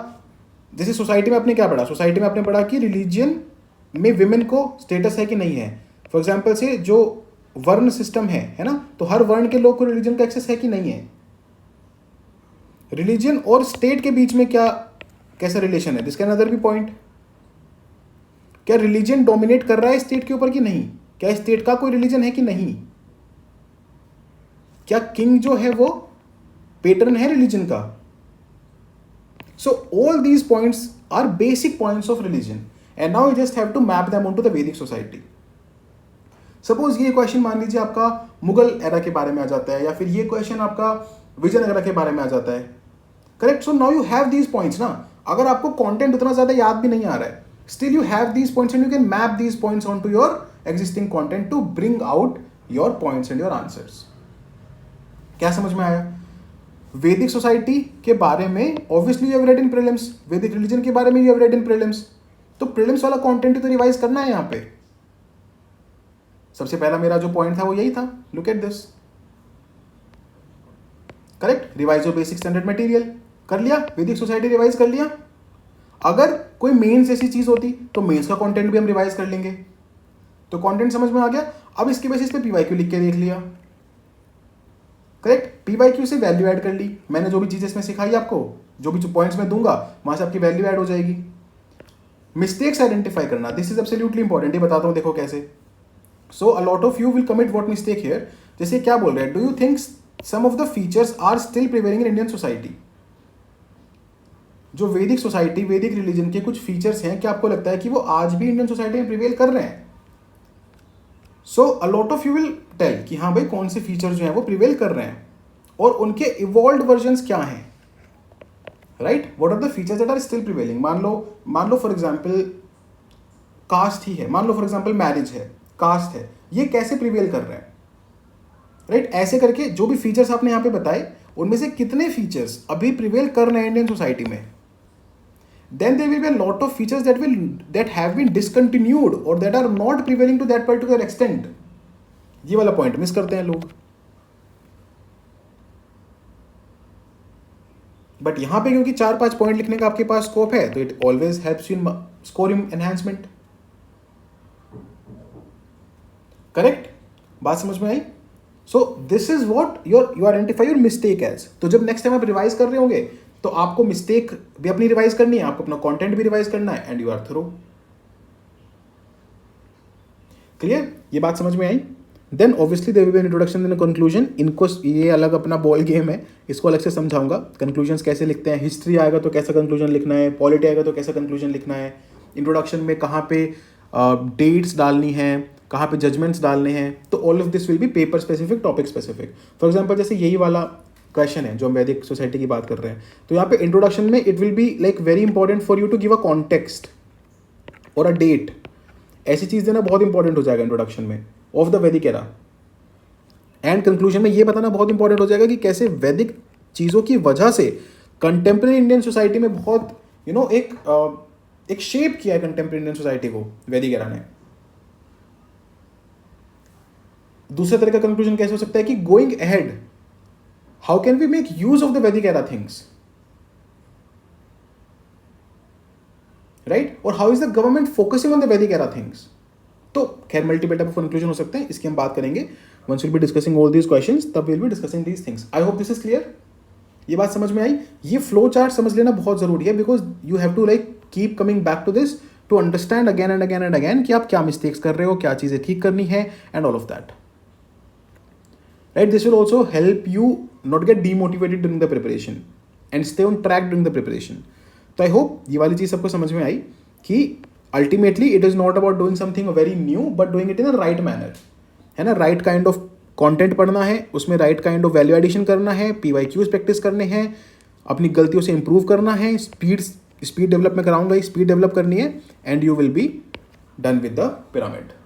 जैसे सोसाइटी में आपने क्या पढ़ा, सोसाइटी में आपने पढ़ा कि रिलीजियन में विमेन को स्टेटस है कि नहीं है. फॉर एग्जाम्पल से जो वर्ण सिस्टम है ना, तो हर वर्ण के लोग को रिलीजन का एक्सेस है कि नहीं है. रिलीजन और स्टेट के बीच में क्या, कैसा रिलेशन है, this can other be point. क्या रिलीजन डोमिनेट कर रहा है स्टेट के ऊपर कि नहीं, क्या स्टेट का कोई रिलीजन है कि नहीं. क्या किंग जो है वो पैटर्न है रिलीजन का. So all these points are basic points of religion, and now you just have to map them onto the Vedic society. Suppose ये क्वेश्चन मान लीजिए आपका मुगल एरा के बारे में आ जाता है, या फिर ये क्वेश्चन आपका विजयनगर के बारे में आ जाता है. Correct. So now you have these points ना. अगर आपको कंटेंट उतना ज्यादा याद भी नहीं आ रहा है, still you have these points and you can map these points on to your existing content to bring out your points and your answers. क्या समझ में आया? वैदिक सोसाइटी के बारे में obviously you have read in prelims. Vedic religion के बारे में you have read in prelims. तो प्रीलिम्स वाला कंटेंट तो रिवाइज करना है. यहां पे सबसे पहला मेरा जो पॉइंट था वो यही था. Look at this. Correct. Revise your basic standard material. कर लिया. वैदिक सोसाइटी रिवाइज कर लिया. अगर कोई मेंस ऐसी चीज होती तो मेंस का कंटेंट भी हम रिवाइज कर लेंगे. तो कंटेंट समझ में आ गया. अब इसके बेसिस पे पीवाईक्यू लिख के देख लिया. करेक्ट. पीवाईक्यू से वैल्यू ऐड कर ली. मैंने जो भी चीजें इसमें सिखाई आपको, जो भी पॉइंट्स मैं दूंगा वहां से आपकी वैल्यू ऐड हो जाएगी. मिस्टेक्स आइडेंटिफाई करना, दिस इज एब्सोल्युटली इंपॉर्टेंट. ये बताता हूं देखो कैसे. So a lot of you will commit what mistake here. जैसे क्या बोल रहे हैं, do you think some of the features are still prevailing in Indian society? जो वैदिक सोसाइटी, वैदिक रिलीजन के कुछ फीचर्स हैं, क्या आपको लगता है कि वो आज भी इंडियन सोसाइटी में प्रिवेल कर रहे हैं? So a lot of you will tell कि हाँ भाई कौन से फीचर जो हैं वो प्रिवेल कर रहे हैं और उनके इवॉल्व्ड वर्जन्स क्या हैं. Right. What are the features that are still prevailing? मान लो फॉर एग्जांपल कास्ट ही है. मान लो फॉर एग्जांपल मैरिज है, कास्ट है. ये कैसे प्रिवेल कर रहे हैं? राइट. ऐसे करके जो भी फीचर्स आपने यहाँ पे बताए उनमें से कितने फीचर्स अभी प्रिवेल कर रहे हैं इंडियन सोसाइटी में. Then there will be a lot of features that have been discontinued or that are not prevailing to that particular extent. ये वाला पॉइंट मिस करते हैं लोग. बट यहां पे क्योंकि 4-5 पॉइंट लिखने का आपके पास स्कोप है, तो it always helps you in score enhancement. Correct. बात समझ में आई? So this is what you identify your mistake as. तो जब नेक्स्ट टाइम आप रिवाइज कर रहे होंगे तो आपको मिस्टेक भी अपनी रिवाइज करनी है, आपको अपना कंटेंट भी रिवाइज करना है, and you are through. Clear? ये बात समझ में आई? Then obviously there will be an introduction then conclusion. इनको ये अलग अपना बॉल गेम है, इसको अलग से समझाऊंगा. कंक्लूजन्स कैसे लिखते हैं, हिस्ट्री आएगा तो कैसा कंक्लूजन लिखना है, पॉलिटी आएगा तो कैसा कंक्लूजन लिखना है, इंट्रोडक्शन में कहाँ पे डेट्स डालनी है, कहाँ पे जजमेंट्स डालने हैं. तो all of this will be paper specific, topic specific. For example जैसे यही वाला क्वेश्चन है जो हम वैदिक सोसाइटी की बात कर रहे हैं, तो यहाँ पे इंट्रोडक्शन में it will be like very important for you to give a context और अ डेट. ऐसी चीज देना बहुत इंपॉर्टेंट हो जाएगा इंट्रोडक्शन में of the Vedic era. And conclusion में ये बताना बहुत इंपॉर्टेंट हो जाएगा कि कैसे वैदिक चीजों की वजह से कंटेम्प्रेरी इंडियन सोसाइटी में बहुत एक शेप किया है कंटेम्प्रेरी इंडियन सोसाइटी को वैदिक एरा ने. दूसरे तरह का कंक्लूजन कैसे हो सकता है कि going ahead, how can we make use of the Vedic era things, right? और how is the government focusing on the Vedic era things? तो खैर मल्टीपल टाइप ऑफ कंक्लूजन हो सकते हैं, इसकी हम बात करेंगे. once we'll be discussing all these questions, तब we'll be discussing these things. I hope this is clear. ये बात समझ में आई? ये फ्लो चार्ट समझ लेना बहुत जरूरी है, because you have to like keep coming back to this to understand again and again and again कि आप क्या मिस्टेक्स कर रहे हो, क्या चीजें ठीक करनी है, and all of that. Right, this will also help you not get demotivated during the preparation and stay on track during the preparation. तो I hope ये वाली चीज सबको समझ में आई कि ultimately it is not about doing something very new but doing it in a right manner. है ना, right kind of content पढ़ना है, उसमें right kind of value addition करना है, PYQs प्रैक्टिस करने हैं, अपनी गलतियों से improve करना है, speed develop में कराऊंगा, speed develop करनी है, and you will be done with the pyramid.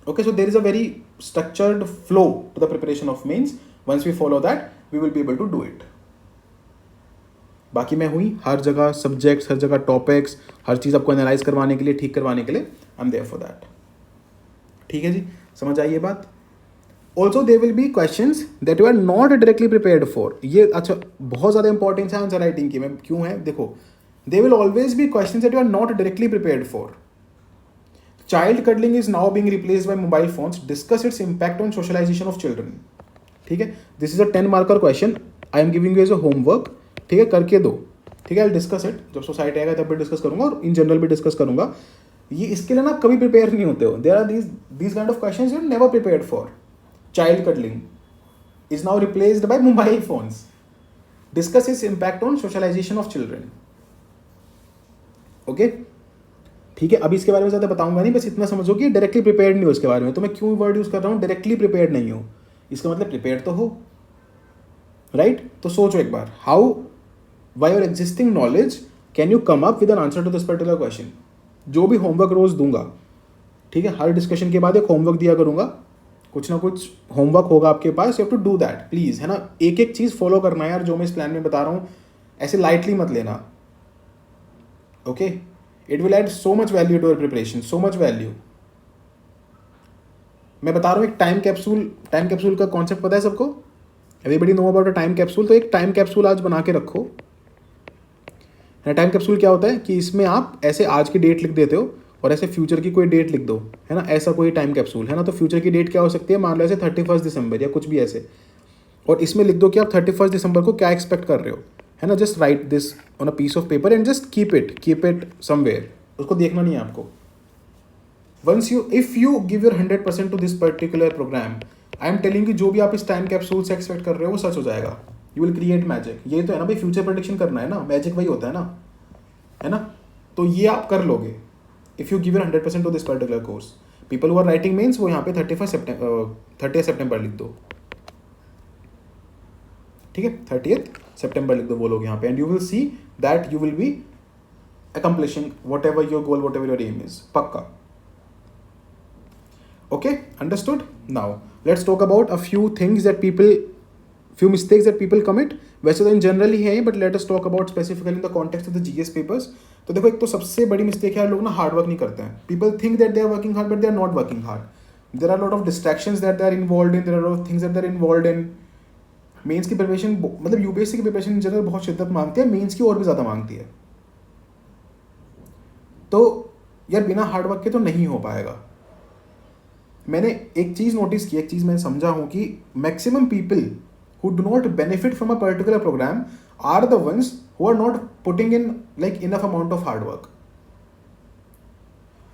Okay, so there is a very structured flow to the preparation of mains. Once we follow that, we will be able to do it. बाकी मैं हुई हर जगह subjects, हर जगह topics, हर चीज़ आपको analyse करवाने के लिए, ठीक करवाने के लिए. I am there for that. ठीक है जी, समझ आई ये बात? Also there will be questions that you are not directly prepared for. ये अच्छा बहुत ज़्यादा इंपॉर्टेंस है आंसर राइटिंग की. मैं क्यों है देखो, there will always be questions that you are not directly prepared for. Child cuddling is now being replaced by mobile phones. Discuss its impact on socialization of children. ठीक है, this is a 10 marker question. I am giving you as a homework. ठीक है, करके दो. ठीक है, I discuss it. जब society आएगा तब भी डिस्कस करूंगा और इन जनरल भी डिस्कस करूंगा. ये इसके लिए ना कभी प्रिपेयर नहीं होते हो. There are these kind of questions you are never prepared for. Child cuddling, is now replaced by mobile phones. Discuss its impact on socialization of children. Okay ठीक है, अभी इसके बारे में ज़्यादा बताऊंगा नहीं, बस इतना समझो कि डायरेक्टली प्रिपेयर्ड नहीं हो इसके बारे में। तो मैं क्यों वर्ड यूज़ कर रहा हूँ डायरेक्टली प्रिपेयर्ड नहीं हो, इसका मतलब प्रिपेयर तो हो, राइट? तो सोचो एक बार, how by your existing knowledge can you come up with an answer to this particular question. जो भी होमवर्क रोज दूंगा, ठीक है, हर डिस्कशन के बाद एक होमवर्क दिया करूंगा, कुछ ना कुछ होमवर्क होगा आपके पास, you have to do that please, है ना। एक एक चीज फॉलो करना है यार, जो मैं इस प्लान में बता रहा हूँ ऐसे लाइटली मत लेना, okay. It will add so much value to your preparation, so much value. मैं बता रहा हूँ एक टाइम कैप्सूल का कॉन्सेप्ट पता है सबको? Everybody know about a time capsule. तो एक टाइम कैप्सूल आज बना के रखो। टाइम कैप्सूल क्या होता है कि इसमें आप ऐसे आज की डेट लिख देते हो और ऐसे फ्यूचर की कोई डेट लिख दो, है ना, ऐसा कोई टाइम कैप्सूल, है ना। तो फ्यूचर की डेट क्या हो सकती है, मान लो ऐसे 31 दिसंबर या कुछ भी ऐसे, और इसमें लिख दो कि आप 31 दिसंबर को क्या एक्सपेक्ट कर रहे हो, है ना। Just write this on a piece of paper and just keep it somewhere, उसको देखना नहीं है आपको। Once if you give your 100% to this particular program, I am telling कि जो भी आप इस टाइम कैप्सूल से एक्सपेक्ट कर रहे हो वो सच हो जाएगा। You will create magic. ये तो है ना भाई, फ्यूचर प्रेडिक्शन करना है ना, मैजिक वही होता है ना। तो ये आप कर लोगे if you give your 100% to this particular course. People who are writing mains वो यहाँ पे 30 सितंबर लिख दो, ठीक है, 30 सितंबर लिख दो वो लोग यहाँ पे, and you will see that you will B accomplishing whatever your goal, whatever your aim is, पक्का। Okay, understood? Now let's talk about a few mistakes that people commit. वैसे तो in general ही है, but let us talk about specifically in the context of the GS papers. तो देखो, एक तो सबसे बड़ी मिस्टेक है, लोग ना हार्ड वर्क नहीं करते हैं। People think that they are working hard, but they are not working hard. There are a lot of distractions that they are involved in. There are a lot of things that they are involved in. Mains की preparation, मतलब UPSC की preparation in general बहुत शिद्दत मांगती है, mains की और भी ज़्यादा मांगती है। तो यार बिना हार्डवर्क के तो नहीं हो पाएगा। मैंने एक चीज़ नोटिस की, एक चीज़ मैं समझा हूँ कि maximum people who do not benefit from a particular program are the ones who are not putting in like enough amount of hard work.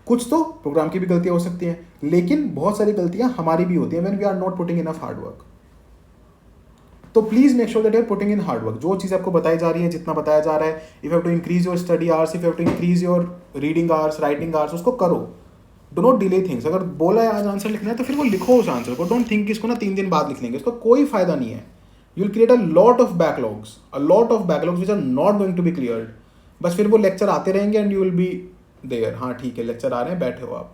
कुछ तो प्रोग्राम की भी गलतियाँ हो सकती हैं, लेकिन बहुत सारी गलतियाँ हमारी भी होती हैं when we are not putting enough hard work. तो please make sure that you are putting in hard work. जो चीज़ आपको बताई जा रही है, जितना बताया जा रहा है, if have to increase your study hours, if have to increase your reading hours, writing hours, उसको करो। Do not delay things. अगर बोला है आज आंसर लिखना है तो फिर वो लिखो उस आंसर को। डोंट थिंक इसको ना 3 दिन बाद लिख लेंगे, इसका कोई फायदा नहीं है। You will create a lot of backlogs which are not going to be cleared. बस फिर वो लेक्चर आते रहेंगे and you will be there, हाँ ठीक है लेक्चर आ रहे हैं, बैठे हो आप।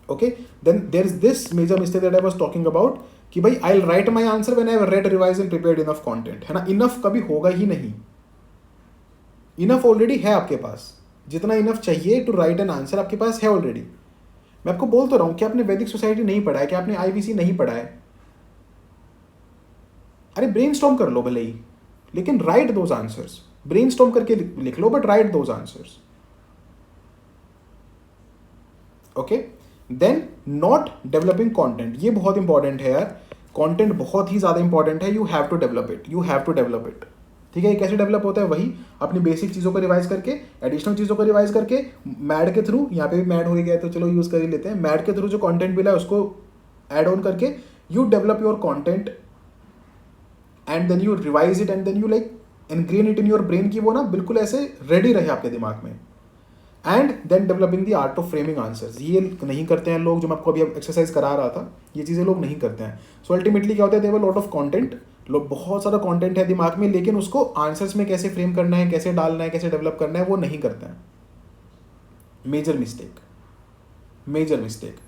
Okay, then there is this major mistake that I was talking about कि भाई I will write my answer when I have read, revise and prepared enough content, है ना। इनफ कभी होगा ही नहीं। इनफ ऑलरेडी है आपके पास, जितना इनफ चाहिए टू राइट एन आंसर आपके पास है ऑलरेडी। मैं आपको बोल तो रहा हूं कि आपने वैदिक सोसाइटी नहीं पढ़ा है, कि आपने आईवीसी नहीं पढ़ा है, अरे ब्रेनस्टॉर्म कर लो भले ही, लेकिन राइट दोज आंसर्स। ब्रेनस्टॉर्म करके लिख लो, but write those answers. Okay, then not developing content, ये बहुत इंपॉर्टेंट है यार। कंटेंट बहुत ही ज्यादा इंपॉर्टेंट है। You have to develop it, ठीक है। ये कैसे डेवलप होता है, वही अपनी बेसिक चीजों को रिवाइज करके, एडिशनल चीजों को रिवाइज करके, मैड के थ्रू, यहाँ पे भी मैड हो ही गया तो चलो यूज कर ही लेते हैं, मैड के थ्रू जो कंटेंट मिला है उसको एड ऑन करके you develop your content and then you revise it and then you like ingrain it in your brain, की वो ना बिल्कुल ऐसे रेडी रहे आपके दिमाग में। And then developing the art of framing answers, ये नहीं करते हैं लोग, जो मैं आपको अभी एक्सरसाइज करा रहा था, ये चीज़ें लोग नहीं करते हैं। सो अल्टीमेटली क्या होता है, देयर लॉट ऑफ कंटेंट, लोग बहुत सारा कंटेंट है दिमाग में, लेकिन उसको आंसर्स में कैसे फ्रेम करना है, कैसे डालना है, कैसे डेवलप करना है, वो नहीं करते हैं। Major mistake.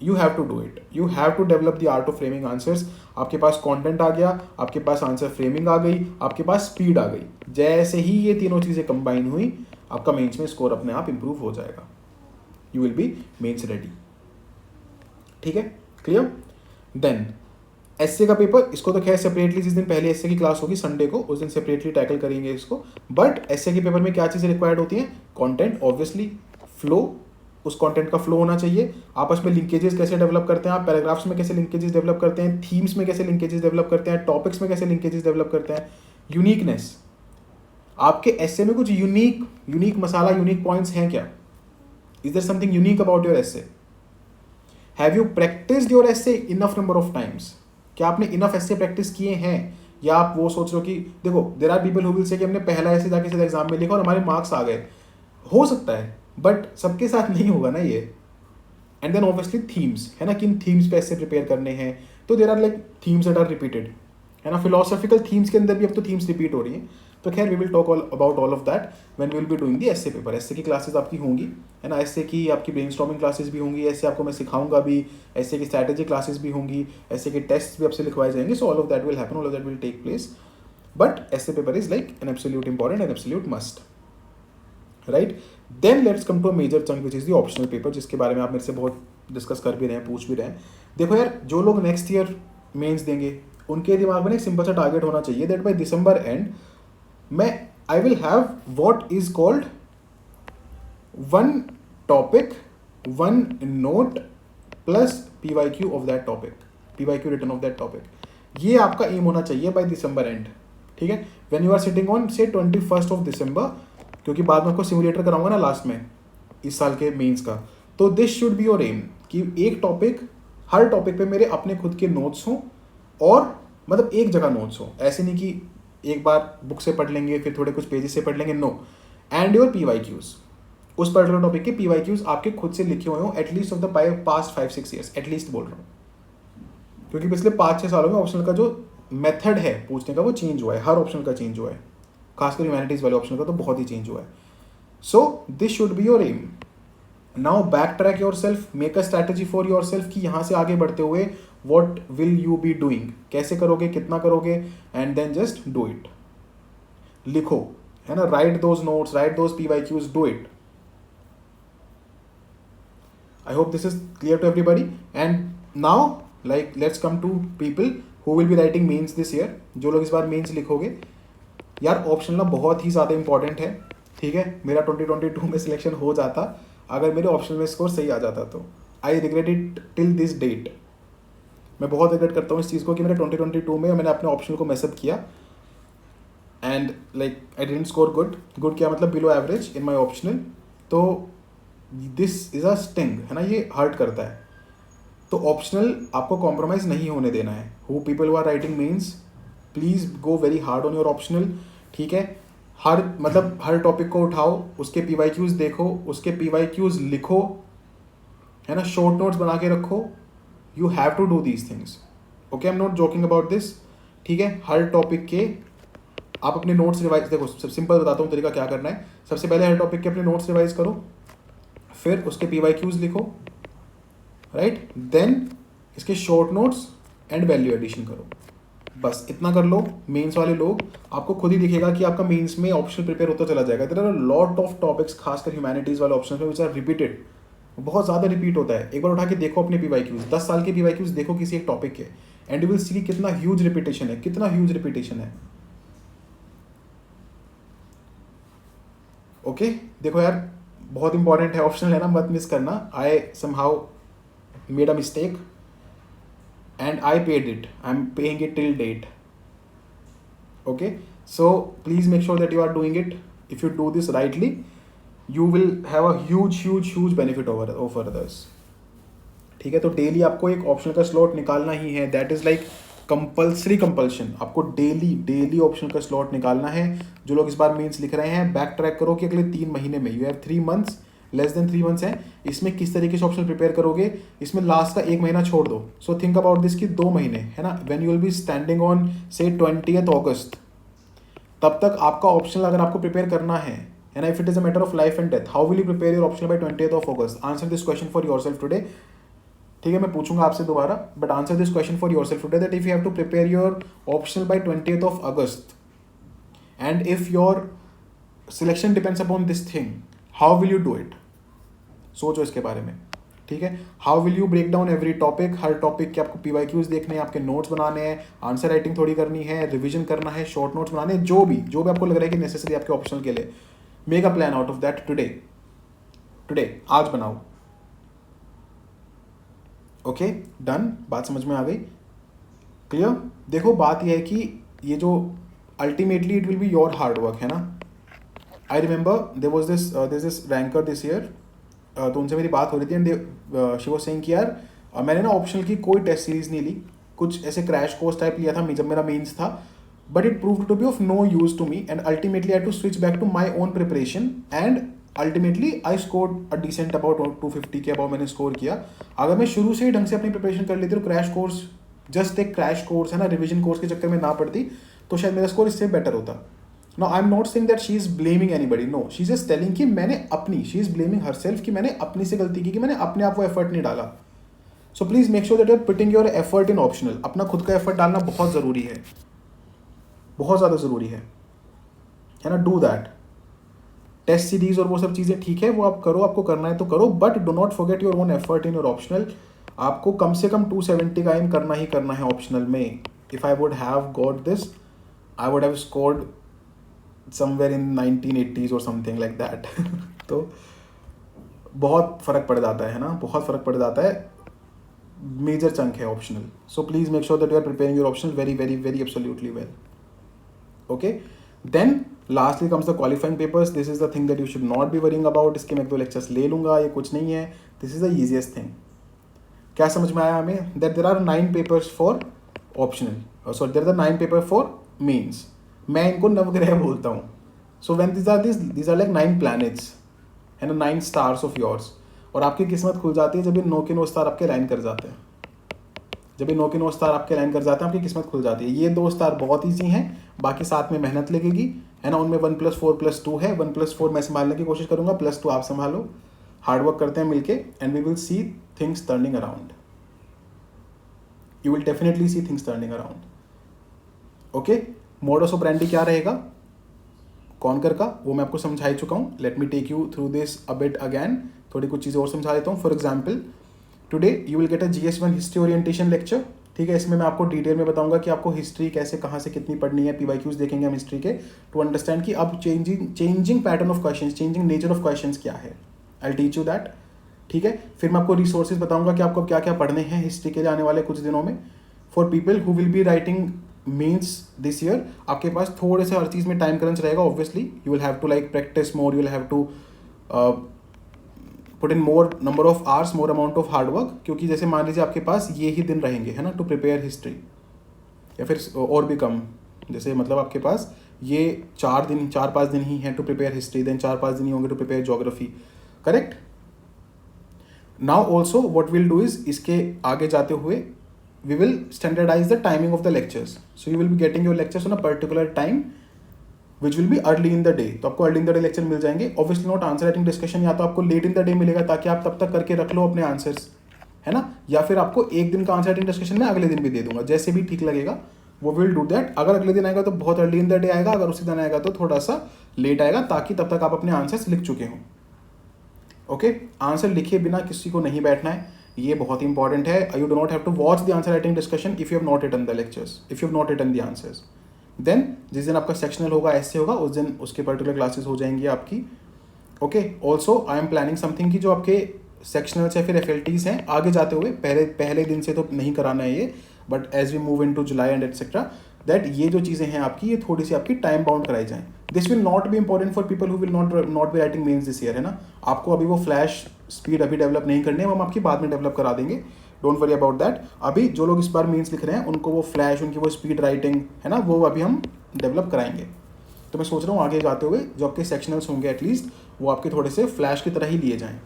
You have to do it, you have to develop the art of framing answers. आपके पास कंटेंट आ गया, आपके पास आंसर फ्रेमिंग आ गई, आपके पास स्पीड आ गई। जैसे ही ये तीनों चीज़ें कंबाइन हुई, आपका मेंस में स्कोर अपने आप इंप्रूव हो जाएगा। You will be mains ready, ठीक है, क्लियर। देन एसए का पेपर, इसको तो खैर सेपरेटली जिस दिन पहले एसए की क्लास होगी संडे को, उस दिन सेपरेटली टैकल करेंगे इसको। बट एसए के पेपर में क्या चीज़ें रिक्वायर्ड होती हैं, कंटेंट ऑब्वियसली, फ्लो, उस कंटेंट का फ्लो होना चाहिए, आपस में लिंकेजेस कैसे डेवलप करते हैं आप, पैराग्राफ्स में कैसे लिंकेजेस डेवलप करते हैं, थीम्स में कैसे लिंकेजेस डेवलप करते हैं, टॉपिक्स में कैसे लिंकेजेस डेवलप करते हैं, यूनिकनेस, आपके एसे में कुछ यूनिक मसाला, यूनिक पॉइंट्स हैं क्या? Is there something unique about your essay? Have you practised your essay enough number of times? क्या आपने इनफ ऐसे प्रैक्टिस किए हैं, या आप वो सोच रहे हो कि देखो there are people who will say कि हमने पहला ऐसे जाके सीधा एग्जाम में लिखा और हमारे मार्क्स आ गए, हो सकता है बट सबके साथ नहीं होगा ना ये। एंड देन ऑब्वियसली थीम्स है ना, किन थीम्स पे ऐसे प्रिपेयर करने हैं, तो there are like themes that are repeated है ना, फिलोसॉफिकल थीम्स के अंदर भी अब तो थीम्स रिपीट हो रही हैं। तो खैर we will talk about all of that when we will be doing the essay paper. Essay की क्लासेस आपकी होंगी है ना, एसए की आपकी ब्रेनस्टॉर्मिंग क्लासेस भी होंगी, ऐसे आपको मैं सिखाऊंगा भी, ऐसे की स्ट्रैटेजी क्लासेस भी होंगी, ऐसे के टेस्ट भी आपसे लिखवाए जाएंगे। So all of that will happen, all of that will take place, but essay paper is like an absolute important and absolute must, right. Then let's come to a major chunk which is the optional paper, जिसके बारे में आप मेरे से बहुत discuss कर भी रहे हैं, पूछ भी रहे हैं। देखो यार, जो लोग नेक्स्ट ईयर मेंस देंगे उनके दिमाग में एक सिंपल सा टारगेट होना चाहिए दैट बाय दिसंबर एंड मैं I will have what is called one topic, one note plus PYQ of that topic, PYQ return of that topic. ये आपका एम होना चाहिए बाय दिसंबर एंड, ठीक है। When you are sitting on say 21st of December, क्योंकि बाद में आपको सिमुलेटर कराऊंगा ना लास्ट में इस साल के मेंस का, तो this should be your aim कि एक टॉपिक, हर टॉपिक पे मेरे अपने खुद के नोट्स हों, और मतलब एक जगह नोट्स हो, ऐसे नहीं कि एक बार बुक से पढ़ लेंगे फिर थोड़े कुछ पेजेस से पढ़ लेंगे, नो। एंड योर पीवाईक्यूज, उस पर्टिकुलर टॉपिक के पीवाईक्यूज आपके खुद से लिखे हुए हो at least of the past 5-6 years, at least बोल रहा हूँ, क्योंकि पिछले 5-6 सालों में ऑप्शनल का जो मेथड है पूछने का वो चेंज हुआ है, हर ऑप्शनल का चेंज हुआ है, खासकर ह्यूमैनिटीज वाले ऑप्शनल का तो बहुत ही चेंज हुआ है। So this should be your aim. Now back track yourself, make a strategy for yourself कि यहाँ से आगे बढ़ते हुए what will you be doing, कैसे करोगे, कितना करोगे, and then just do it. लिखो है ना, write those notes, write those PYQs, do it. I hope this is clear to everybody. And now like let's come to people who will be writing mains this year. जो लोग इस बार mains लिखोगे, यार optional ना बहुत ही ज़्यादा important है, ठीक है। मेरा 2022 में सिलेक्शन हो जाता अगर मेरे ऑप्शनल में स्कोर सही आ जाता तो। I regret it till this date. मैं बहुत रिग्रेट करता हूँ इस चीज़ को कि मेरे 2022 में मैंने अपने ऑप्शनल को मैसअप किया and like I didn't score good. Good क्या मतलब below average in my optional. तो दिस इज़ अ स्टिंग है ना, ये हर्ट करता है। तो ऑप्शनल आपको कॉम्प्रोमाइज़ नहीं होने देना है। Who people who are writing mains, please go very hard on your optional, ठीक है। हर टॉपिक को उठाओ, उसके पीवाईक्यूज देखो, उसके पीवाईक्यूज लिखो, है ना, शॉर्ट नोट्स बना के रखो। You have to do these things, okay. I am not joking about this, ठीक है। हर टॉपिक के आप अपने नोट्स रिवाइज, देखो सब सिंपल बताता हूँ तरीका क्या करना है। सबसे पहले हर टॉपिक के अपने नोट्स रिवाइज करो, फिर उसके पीवाईक्यूज लिखो, राइट। देन इसके short notes and value addition करो, बस इतना कर लो। मेंस वाले लोग, आपको खुद ही दिखेगा कि आपका मेंस में ऑप्शनल प्रिपेयर होता चला जाएगा। There are lot of topics, खासकर ह्यूमैनिटीज वाले ऑप्शंस में विच आर रिपीटेड, बहुत ज़्यादा रिपीट होता है। एक बार उठा के देखो अपने पीवाईक्यूज, 10 साल के पीवाईक्यूज देखो किसी एक टॉपिक के, एंड यू विल सी कितना ह्यूज रिपीटेशन है, कितना ह्यूज रिपीटेशन है, ओके। देखो यार बहुत इंपॉर्टेंट है ऑप्शनल है ना, मत मिस करना। I somehow made a mistake and I paid it. I'm paying it till date. Okay, so please make sure that you are doing it. If you do this rightly, you will have a huge benefit over others. ठीक है, तो daily आपको एक optional का slot निकालना ही है। That is like compulsory compulsion, आपको daily optional का स्लॉट निकालना है। जो लोग इस बार मेंस लिख रहे हैं, बैक ट्रैक करो कि अगले 3 महीने में, you have 3 months, less than 3 months हैं, इसमें किस तरीके से ऑप्शन प्रिपेयर करोगे। इसमें लास्ट का 1 महीना छोड़ दो। सो थिंक अबाउट दिस कि 2 महीने है ना, when you will B standing on से 20th अगस्त, तब तक आपका ऑप्शनल अगर आपको प्रिपेयर करना है ना, if it is a matter of life and death, how will you prepare your optional by 20th August? Answer this question for yourself today, ठीक है। मैं पूछूंगा आपसे दोबारा, but answer this question for yourself today, that if you have to prepare your optional by 20th August and if your selection depends upon this thing, how will you do it? सोचो इसके बारे में, ठीक है। How will you break down every topic, हर topic के आपको PYQs देखने हैं, आपके नोट्स बनाने हैं, आंसर राइटिंग थोड़ी करनी है, रिवीजन करना है, शॉर्ट नोट्स बनाने हैं, जो भी आपको लग रहा है कि नेसेसरी आपके ऑप्शनल के लिए, make a plan out of that today, आज बनाओ, ओके। डन, बात समझ में आ गई, क्लियर। देखो बात यह है कि ये जो ultimately it will be your hard work है ना। I remember there was this ranker this year, तो उनसे मेरी बात हो रही थी एंड शी वाज सेइंग कि यार मैंने ना ऑप्शनल की कोई टेस्ट सीरीज नहीं ली, कुछ ऐसे क्रैश कोर्स टाइप लिया था जब मेरा मेंस था, but it proved to be of no use to me and ultimately I to switch back to my own preparation and ultimately I scored a decent about 250 के about मैंने score किया। अगर मैं शुरू से ही ढंग से अपनी प्रिपरेशन कर लेती तो क्रैश कोर्स, जस्ट एक क्रैश कोर्स है ना, रिविजन कोर्स के चक्कर में ना पड़ती, तो शायद मेरा स्कोर इससे बेटर होता। No I am not saying that she is blaming anybody, no she is just telling कि मैंने अपनी, शी इज ब्लेमिंग हरसेल्फ कि मैंने अपनी से गलती की, कि मैंने अपने आप को एफर्ट नहीं डाला। So please make sure that you are putting your effort in optional. अपना खुद का एफर्ट डालना बहुत ज़रूरी है, बहुत ज़्यादा ज़रूरी है ना। Do that. टेस्ट सीरीज और वो सब चीज़ें ठीक है, वो आप करो, आपको करना है तो करो, but do not forget your own effort in your optional. आपको कम से कम 270 का एम करना ही करना है ऑप्शनल में। If I would have got this, I would have scored somewhere in 1980s और समथिंग लाइक दैट। तो बहुत फ़र्क पड़ जाता है ना, बहुत फ़र्क पड़ जाता है। मेजर चंक है optional. So please make sure that you are preparing your optional very very very absolutely well. Okay, then lastly comes the qualifying papers. This is the thing that you should not be worrying about. इसके मैं 2 lectures ले लूँगा, ये कुछ नहीं है। This is the easiest thing. क्या समझ में आया हमें? That there are 9 papers for optional, sorry there are 9 paper for mains. मैं इनको नवग्रह बोलता हूँ। So when these are like 9 planets है ना, 9 stars of yours। और आपकी किस्मत खुल जाती है जब ये 9 के 9 स्टार आपके लाइन कर जाते हैं। जब ये 9 के 9 स्टार आपके लाइन कर जाते हैं, आपकी किस्मत खुल जाती है। ये 2 स्टार बहुत ईजी हैं, बाकी साथ में मेहनत लगेगी है ना। उनमें 1 + 4 + 2 है। 1 + 4 मैं संभालने की कोशिश करूंगा, +2 आप संभालो। हार्डवर्क करते हैं मिलके and we will see things turning around. You will definitely see things turning around. Okay, modus operandi क्या रहेगा कॉन्कर का, वो मैं आपको समझा ही चुका हूँ। Let me take you through this a bit again. थोड़ी कुछ चीज़ें और समझा देता हूँ। For example, today you will get a GS1 history orientation lecture. ठीक है, इसमें मैं आपको डिटेल में बताऊंगा कि आपको हिस्ट्री कैसे, कहाँ से कितनी पढ़नी है। PYQs देखेंगे हम हिस्ट्री के, टू अंडरस्टैंड कि अब changing pattern of questions, changing nature of questions क्या है। आई टीच यू दैट। ठीक है, फिर मैं आपको रिसोर्सेज बताऊंगा कि आपको क्या क्या पढ़ने हैं हिस्ट्री के लिए आने वाले कुछ दिनों में। For people who will be writing mains this year, आपके पास थोड़े से हर चीज़ में टाइम क्रंच रहेगा। Obviously you will have to like practise more, you will have to put in more number of hours, more amount of hard work. क्योंकि जैसे मान लीजिए आपके पास ये ही दिन रहेंगे है ना टू प्रिपेयर हिस्ट्री, या फिर और भी कम। जैसे मतलब आपके पास ये 4-5 दिन ही हैं टू प्रिपेयर हिस्ट्री, देन 4-5 दिन ही होंगे to prepare geography. Correct. Now also what will do is, इसके आगे जाते हुए we will standardize the timing of the lectures. So you will be getting your lectures on a particular time which will be early in the day. तो आपको early in the day lecture मिल जाएंगे। Obviously not answer writing discussion, या तो आपको late in the day मिलेगा ताकि आप तब तक करके रख लो अपने आंसर्स है ना, या फिर आपको एक दिन का आंसर राइटिंग डिस्कशन में अगले दिन भी दे दूंगा, जैसे भी ठीक लगेगा वो विल डू दैट। अगर अगले दिन आएगा तो बहुत अर्ली इन द डे आएगा, अगर उसी दिन आएगा तो थोड़ा सा लेट आएगा, ताकि तब तक आप अपने आंसर्स लिख चुके हों। ओके, आंसर लिखे बिना किसी को नहीं बैठना है, ये बहुत इंपॉर्टेंट है। You do not have to watch the answer writing discussion if you have not written the lectures, if you have not written the answers. देन जिस दिन आपका सेक्शनल होगा, ऐसे होगा, उस दिन उसके पर्टिकुलर क्लासेस हो जाएंगी आपकी। Okay, also I am planning something कि जो आपके सेक्शनल्स या फिर FLTs हैं आगे जाते हुए, पहले दिन से तो नहीं कराना है ये, but as we move in to July and etcetera, दैट ये जो चीज़ें हैं आपकी, ये थोड़ी सी आपकी टाइम बाउंड कराई जाएँ। This will not be important for people who will not be writing mains this year है ना। आपको अभी वो फ्लैश स्पीड अभी डेवलप नहीं करनी है, हम आपकी बाद में डेवलप करा देंगे, डोंट वरी अबाउट दैट। अभी जो लोग इस बार मेंस लिख रहे हैं उनको वो फ्लैश, उनकी वो स्पीड राइटिंग है ना, वो अभी हम डेवलप कराएंगे। तो मैं सोच रहा हूँ आगे जाते हुए जो आपके सेक्शनल्स होंगे एटलीस्ट वो आपके थोड़े से फ्लैश की तरह ही लिए जाएँ,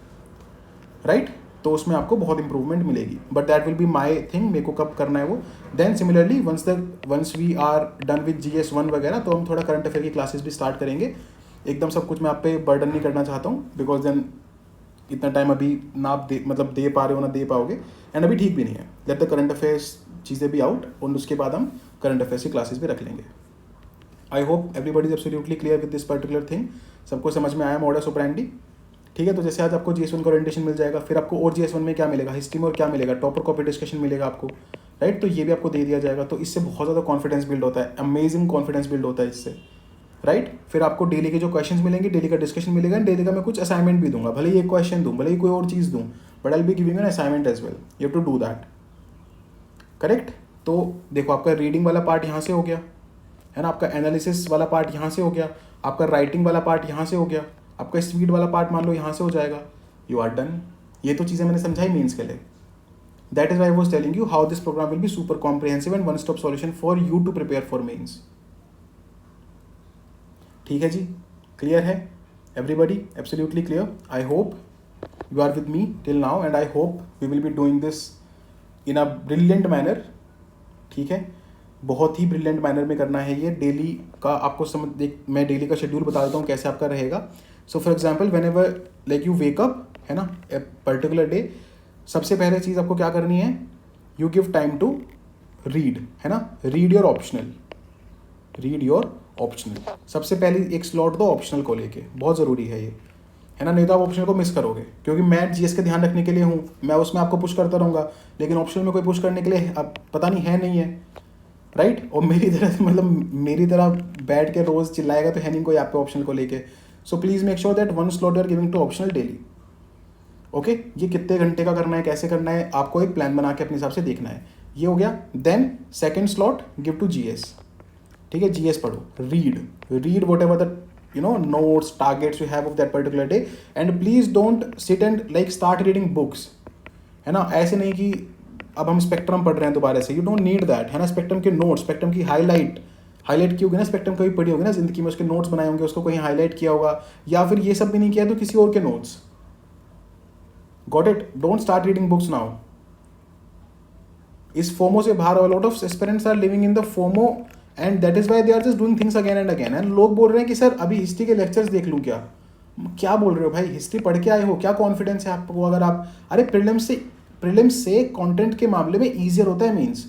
राइट। तो उसमें आपको बहुत इंप्रूवमेंट मिलेगी, but that will be my thing, मेरे को कब करना है वो। Then similarly once we are done with GS1 वगैरह, तो हम थोड़ा करंट अफेयर की क्लासेस भी स्टार्ट करेंगे। एकदम सब कुछ मैं आप पे बर्डन नहीं करना चाहता हूँ, बिकॉज देन इतना टाइम अभी ना आप दे पा रहे हो ना दे पाओगे, एंड अभी ठीक भी नहीं है। लेट द करंट अफेयर्स चीज़ें भी आउट, और उसके बाद हम करंट अफेयर्स की क्लासेस भी रख लेंगे। I hope everybody is absolutely clear with this particular thing. सबको समझ में आया मॉडस ऑपरेंडी, ठीक है। तो जैसे आज आपको GS1 का ओरिएंटेशन मिल जाएगा, फिर आपको और GS1 में क्या मिलेगा, हिस्ट्री में और क्या मिलेगा, टॉपर कॉपी डिस्कशन मिलेगा आपको, राइट। तो ये भी आपको दे दिया जाएगा, तो इससे बहुत ज़्यादा कॉन्फिडेंस बिल्ड होता है, अमेजिंग कॉन्फिडेंस बिल्ड होता है इससे, राइट। फिर आपको डेली के जो क्वेश्चंस मिलेंगे, डेली का डिस्कशन मिलेगा, डेली का मैं कुछ असाइनमेंट भी दूंगा, भले ही एक क्वेश्चन दूँ, भले ही कोई और चीज़ दूँ, but I will be giving an assignment as well, you have to do that, correct. तो देखो आपका रीडिंग वाला पार्ट यहाँ से हो गया है ना, आपका एनालिसिस वाला पार्ट यहाँ से हो गया, आपका राइटिंग वाला पार्ट यहाँ से हो गया, आपका स्पीड वाला पार्ट मान लो यहाँ से हो जाएगा, यू आर डन। ये तो चीज़ें मैंने समझाई मेंस के लिए। That is why I was telling you how this program will be super comprehensive and one stop solution for you to prepare for mains. ठीक है जी, क्लियर है everybody? Absolutely clear? I hope you are with me till now and I hope we will be doing this in a brilliant manner. ठीक है, बहुत ही brilliant manner में करना है ये. डेली का आपको समझ मैं डेली का शेड्यूल बता देता हूँ कैसे आपका रहेगा. So for example when ever like you wake up, है ना, ए पर्टिकुलर डे, सबसे पहले चीज़ आपको क्या करनी है, you give time to read, है ना, read your optional, read your optional. सबसे पहले एक स्लॉट दो ऑप्शनल को लेके, बहुत ज़रूरी है ये, है ना, नहीं तो आप ऑप्शनल को मिस करोगे. क्योंकि मैं जीएस का ध्यान रखने के लिए हूँ, मैं उसमें आपको पुश करता रहूँगा, लेकिन ऑप्शनल में कोई पुश करने के लिए अब पता नहीं है नहीं है, राइट. और मेरी तरह मतलब मेरी तरह बैठ के रोज़ चिल्लाएगा तो है नहीं कोई आप पे ऑप्शनल को लेके. So please make sure that one slot you are giving to optional daily. Okay, ये कितने घंटे का करना है, कैसे करना है, आपको एक प्लान बना के अपने हिसाब से देखना है. ये हो गया. Then second slot give to GS. ठीक है, जीएस पढ़ो, read whatever the notes, targets you have of that particular day, and please don't sit and like start reading books, है ना. ऐसे नहीं कि अब हम स्पेक्ट्रम पढ़ रहे हैं दोबारा से, यू डोंट नीड दैट, है ना. स्पेक्ट्रम के नोट्स, स्पेक्ट्रम की हाईलाइट की होगी ना, स्पेक्ट्रम कभी पढ़ी होगी ना जिंदगी में, उसके नोट्स बनाए होंगे, उसको कहीं हाईलाइट किया होगा, या फिर ये सब भी नहीं किया तो किसी और के notes. Got it? Don't start reading books now. इस फोमो से बाहर, a lot of aspirants are living in the FOMO and that is why they are just doing things again and again. And लोग बोल रहे हैं कि sir अभी history के लेक्चर्स देख लूँ क्या बोल रहे हो भाई, हिस्ट्री पढ़ के आए हो, क्या कॉन्फिडेंस है आपको? अगर आप, अरे प्रीलिम्स से कंटेंट के मामले में ईजियर होता है मेंस.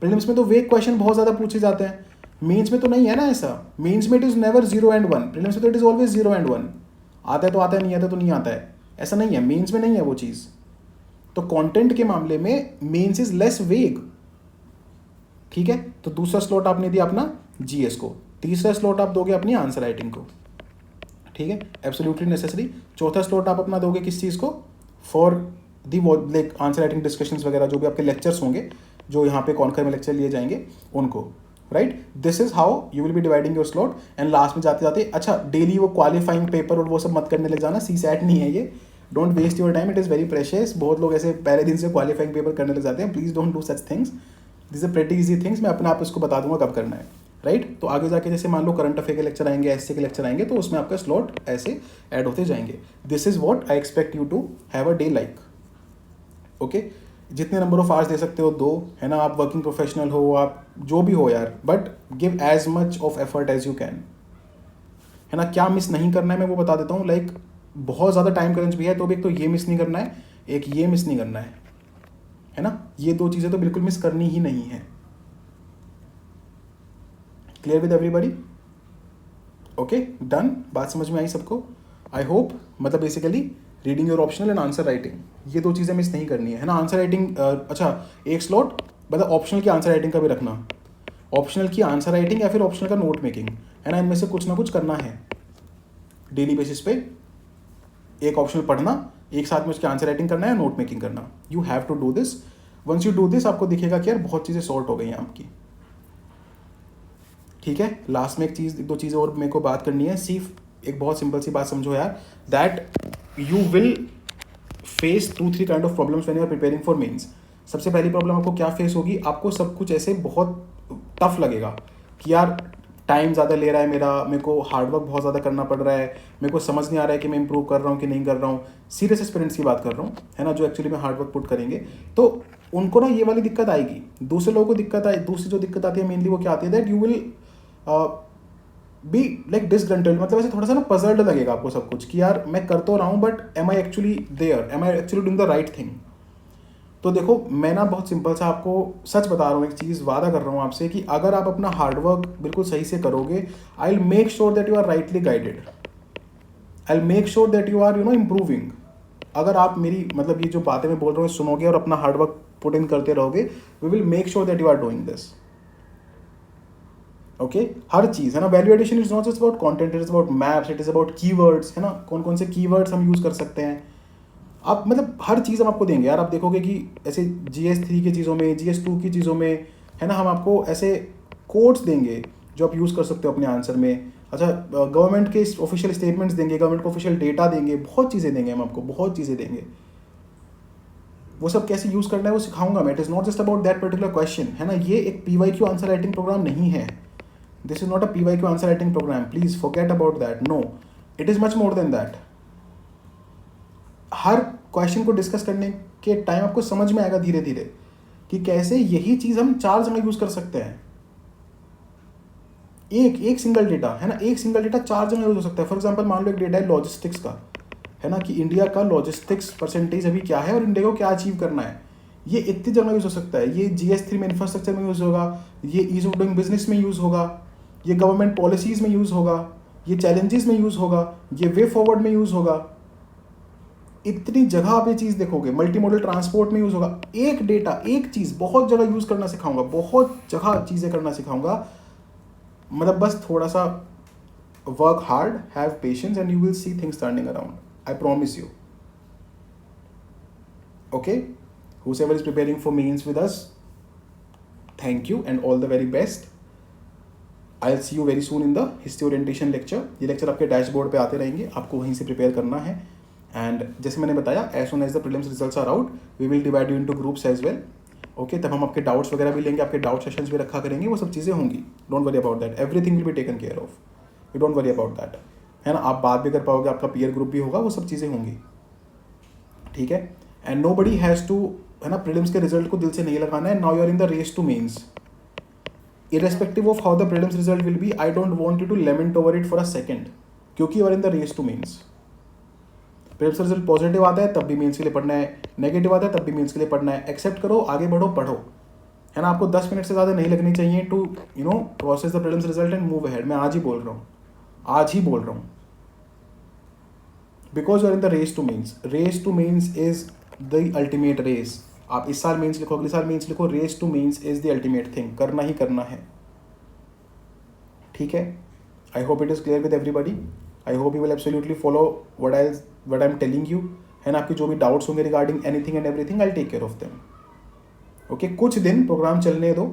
प्रीलिम्स में तो वेग क्वेश्चन बहुत ज़्यादा पूछे जाते हैं, मेंस में तो नहीं है ना ऐसा. मेंस में it is never 0 and 1, prelims में तो इट इज़ ऑलवेज 0 and 1. आता है तो आता है, नहीं आता तो नहीं आता है, ऐसा नहीं है. मेंस में नहीं है वो चीज़. तो कंटेंट के मामले में मेंस इज लेस वेग. ठीक है, तो दूसरा स्लॉट आपने दिया अपना जीएस को, तीसरा स्लॉट आप दोगे अपनी आंसर राइटिंग को. ठीक है, एब्सोल्युटली नेसेसरी. चौथा स्लॉट आप अपना दोगे किस चीज़ को, for the like answer writing discussions वगैरह, जो भी आपके लेक्चर्स होंगे, जो यहाँ पे कॉन्कर में लेक्चर लिए जाएंगे उनको, right. This is how you will B dividing your slot. And last में जाते जाते, अच्छा, डेली वो क्वालिफाइंग पेपर और वो सब मत करने लग जाना, CSAT नहीं है ये. Don't waste your time, it is very precious. बहुत लोग ऐसे पहले दिन से क्वालिफाइंग पेपर करने लग जाते हैं. Please don't do such things. This is pretty easy things. मैं अपने आप इसको बता दूंगा कब करना है, राइट. तो आगे जाके जैसे मान लो करंट अफेयर के लेक्चर आएंगे, एसए के लेक्चर आएंगे, तो उसमें आपका स्लॉट ऐसे ऐड होते जाएंगे. This is what I expect you to have a day like. Okay, जितने नंबर ऑफ आवर्स दे सकते हो दो, है ना. आप वर्किंग प्रोफेशनल हो, आप जो भी हो यार, but give as much of effort as you can, है ना. क्या मिस नहीं करना है मैं वो बता देता हूँ. लाइक बहुत ज़्यादा टाइम क्रंच भी है तो भी एक तो ये मिस नहीं करना है, एक ये मिस नहीं करना है ना. ये दो चीज़ें तो बिल्कुल मिस करनी ही नहीं है. Clear with everybody? Okay, done. बात समझ में आई सबको? I hope. मतलब basically reading your optional and answer writing, ये दो चीज़ें मिस नहीं करनी है ना. आंसर राइटिंग, अच्छा, एक स्लॉट मतलब ऑप्शनल की आंसर राइटिंग का भी रखना. ऑप्शनल की आंसर राइटिंग या फिर ऑप्शनल का नोट मेकिंग, है ना. इनमें से कुछ ना कुछ करना है डेली बेसिस पे. एक ऑप्शनल पढ़ना, एक साथ में उसकी आंसर राइटिंग करना है, नोट मेकिंग करना. You have to do this. Once you do this, आपको दिखेगा कि यार बहुत चीज़ें सॉर्ट हो गई हैं आपकी. ठीक है, लास्ट में एक दो चीज़ें और मेरे को बात करनी है. सिर्फ एक बहुत सिंपल सी बात समझो यार, that you will face 2-3 kind of problems when you are preparing for mains. सबसे पहली प्रॉब्लम आपको क्या फेस होगी, आपको सब कुछ ऐसे बहुत टफ लगेगा कि यार टाइम ज़्यादा ले रहा है मेरे को हार्डवर्क बहुत ज़्यादा करना पड़ रहा है, मेरे को समझ नहीं आ रहा है कि मैं इंप्रूव कर रहा हूँ कि नहीं कर रहा हूँ. सीरियस एस्पिरेंट्स की बात कर रहा हूँ, है ना, जो एक्चुअली में हार्डवर्क पुट करेंगे, तो उनको ना ये वाली दिक्कत आएगी. दूसरे लोगों को दूसरी जो दिक्कत आती है मेनली वो क्या आती है, that you will be like disgruntled. मतलब ऐसे थोड़ा सा ना पजल्ड लगेगा आपको सब कुछ कि यार मैं कर तो रहा हूँ, but am I actually there, am I actually doing the right thing. तो देखो, मैं ना बहुत सिंपल सा आपको सच बता रहा हूँ, एक चीज़ वादा कर रहा हूँ आपसे कि अगर आप अपना हार्डवर्क बिल्कुल सही से करोगे, I will make sure that you are rightly guided. I will make sure that you are improving. अगर आप मेरी मतलब ये जो बातें मैं बोल रहा हूँ सुनोगे और अपना हार्डवर्क पुट इन करते रहोगे, we will make sure that you are doing this. Okay, हर चीज़, है ना. Value addition is not just about content, it is about maps, it is about keywords, है ना. कौन कौन से कीवर्ड्स हम यूज़ कर सकते हैं, आप मतलब हर चीज़ हम आपको देंगे यार. आप देखोगे कि ऐसे GS3 की चीज़ों में, GS2 की चीज़ों में, है ना, हम आपको ऐसे कोड्स देंगे जो आप यूज़ कर सकते हो अपने आंसर में. अच्छा, गवर्नमेंट के ऑफिशियल स्टेटमेंट्स देंगे, गवर्नमेंट को ऑफिशियल डेटा देंगे, बहुत चीज़ें देंगे हम आपको, बहुत चीज़ें देंगे. वो सब कैसे यूज़ करना है वो सिखाऊंगा मैं. It is not just about that particular question, है ना. ये एक PYQ आंसर राइटिंग प्रोग्राम नहीं है. This is not a PYQ answer writing program. Please forget about that. No, it is much more than that. हर question को discuss करने के टाइम आपको समझ में आएगा धीरे धीरे कि कैसे यही चीज़ हम 4 जगह यूज़ कर सकते हैं. एक सिंगल डेटा, है ना, एक सिंगल डेटा 4 जगह यूज हो सकता है. फॉर एग्जांपल मान लो एक डेटा है लॉजिस्टिक्स का, है ना, कि इंडिया का लॉजिस्टिक्स परसेंटेज अभी क्या है और इंडिया को क्या अचीव करना है. ये इतनी जगह यूज हो सकता है. ये GS3 में इंफ्रास्ट्रक्चर में यूज होगा, ये ईज ऑफ डूइंग बिजनेस में यूज होगा, ये गवर्नमेंट पॉलिसीज में यूज होगा, ये चैलेंजेस में यूज होगा, ये वे फॉरवर्ड में यूज होगा. इतनी जगह आप ये चीज़ देखोगे. मल्टी मॉडल ट्रांसपोर्ट में यूज होगा. एक डेटा, एक चीज़ बहुत जगह यूज करना सिखाऊंगा, बहुत जगह चीज़ें करना सिखाऊंगा. मतलब बस थोड़ा सा work hard, have patience and you will see things turning around. I promise you. Okay, whoever is preparing for mains with us, thank you and all the very best. I'll see you very soon in the history orientation lecture. ये lecture आपके dashboard पे आते रहेंगे, आपको वहीं से prepare करना है. एंड जैसे मैंने बताया, as soon as the prelims results are out, we will divide you into groups as well. Okay, तब हम आपके डाउट्स वगैरह भी लेंगे, आपके डाउट सेशंस भी रखा करेंगे. वो सब चीज़ें होंगी. Don't worry about that. Everything will be taken care of. You don't worry about that, है ना. आप बात भी कर पाओगे, आपका पीयर ग्रुप भी होगा, वो सब चीज़ें होंगी. ठीक है. And nobody has to, है ना, प्रीलिम्स के रिजल्ट को दिल से नहीं लगाना है. Now you are in the race to mains. Irrespective of how the prelims result will be, I don't want you to lament over it for a second, क्योंकि you are in the race to mains. Prelims result positive आता है तब भी mains के लिए पढ़ना है, negative आता है तब भी मेंस के लिए पढ़ना है. एक्सेप्ट करो, आगे बढ़ो, पढ़ो, है ना. आपको 10 मिनट से ज़्यादा नहीं लगनी चाहिए to process the prelims result and move ahead. मैं आज ही बोल रहा हूँ, आज ही बोल रहा हूँ. Because you are in the race to mains. Race to mains is the ultimate race. आप इस साल मेंस लिखो, अगले साल मेंस लिखो, race to mains is the ultimate thing. करना ही करना है. ठीक है. I hope it is clear with everybody. I hope you will absolutely follow what I am telling you, है ना. आपके जो भी डाउट्स होंगे regarding anything and everything, I take care of them. Okay, कुछ दिन प्रोग्राम चलने दो,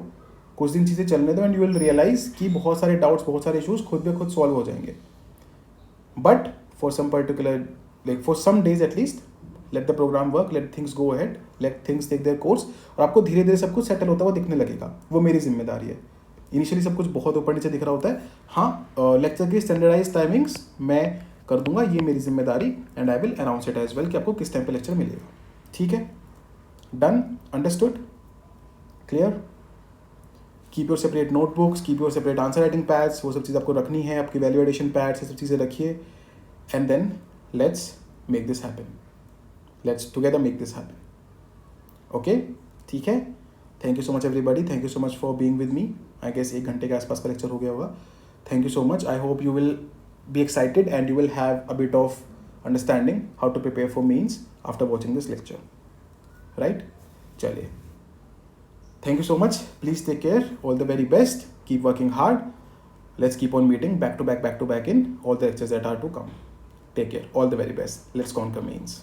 कुछ दिन चीज़ें चलने दो, एंड यू विल रियलाइज कि बहुत सारे डाउट्स, बहुत सारे इशूज़ खुद ब खुद सॉल्व हो जाएंगे. But for some particular, like for some days at least, let the program work, let things go ahead, let things take their course. और आपको धीरे धीरे सब कुछ सेटल होता हुआ दिखने लगेगा. वो मेरी जिम्मेदारी है. इनिशियली सब कुछ बहुत ऊपर नीचे दिख रहा होता है. हाँ, लेक्चर की स्टैंडर्डाइज टाइमिंग्स मैं कर दूंगा, ये मेरी जिम्मेदारी. And I will announce it as well कि आपको किस टाइम पे लेक्चर मिलेगा. ठीक है. Done, understood, clear. Keep your separate notebooks, keep your separate answer writing pads. वो सब चीज़ आपको रखनी है. आपकी वैल्यूएडिशन पैड्स, ये सब चीज़ें रखिए. And then let's make this happen. Let's together make this happen. Okay, ठीक है. Thank you so much everybody. Thank you so much for being with me. I guess 1 घंटे के आसपास का लेक्चर हो गया होगा. Thank you so much. I hope you will be excited and you will have a bit of understanding how to prepare for mains after watching this lecture, right? Chaliye, thank you so much. Please take care. All the very best. Keep working hard. Let's keep on meeting back to back in all the lectures that are to come. Take care. All the very best. Let's conquer mains.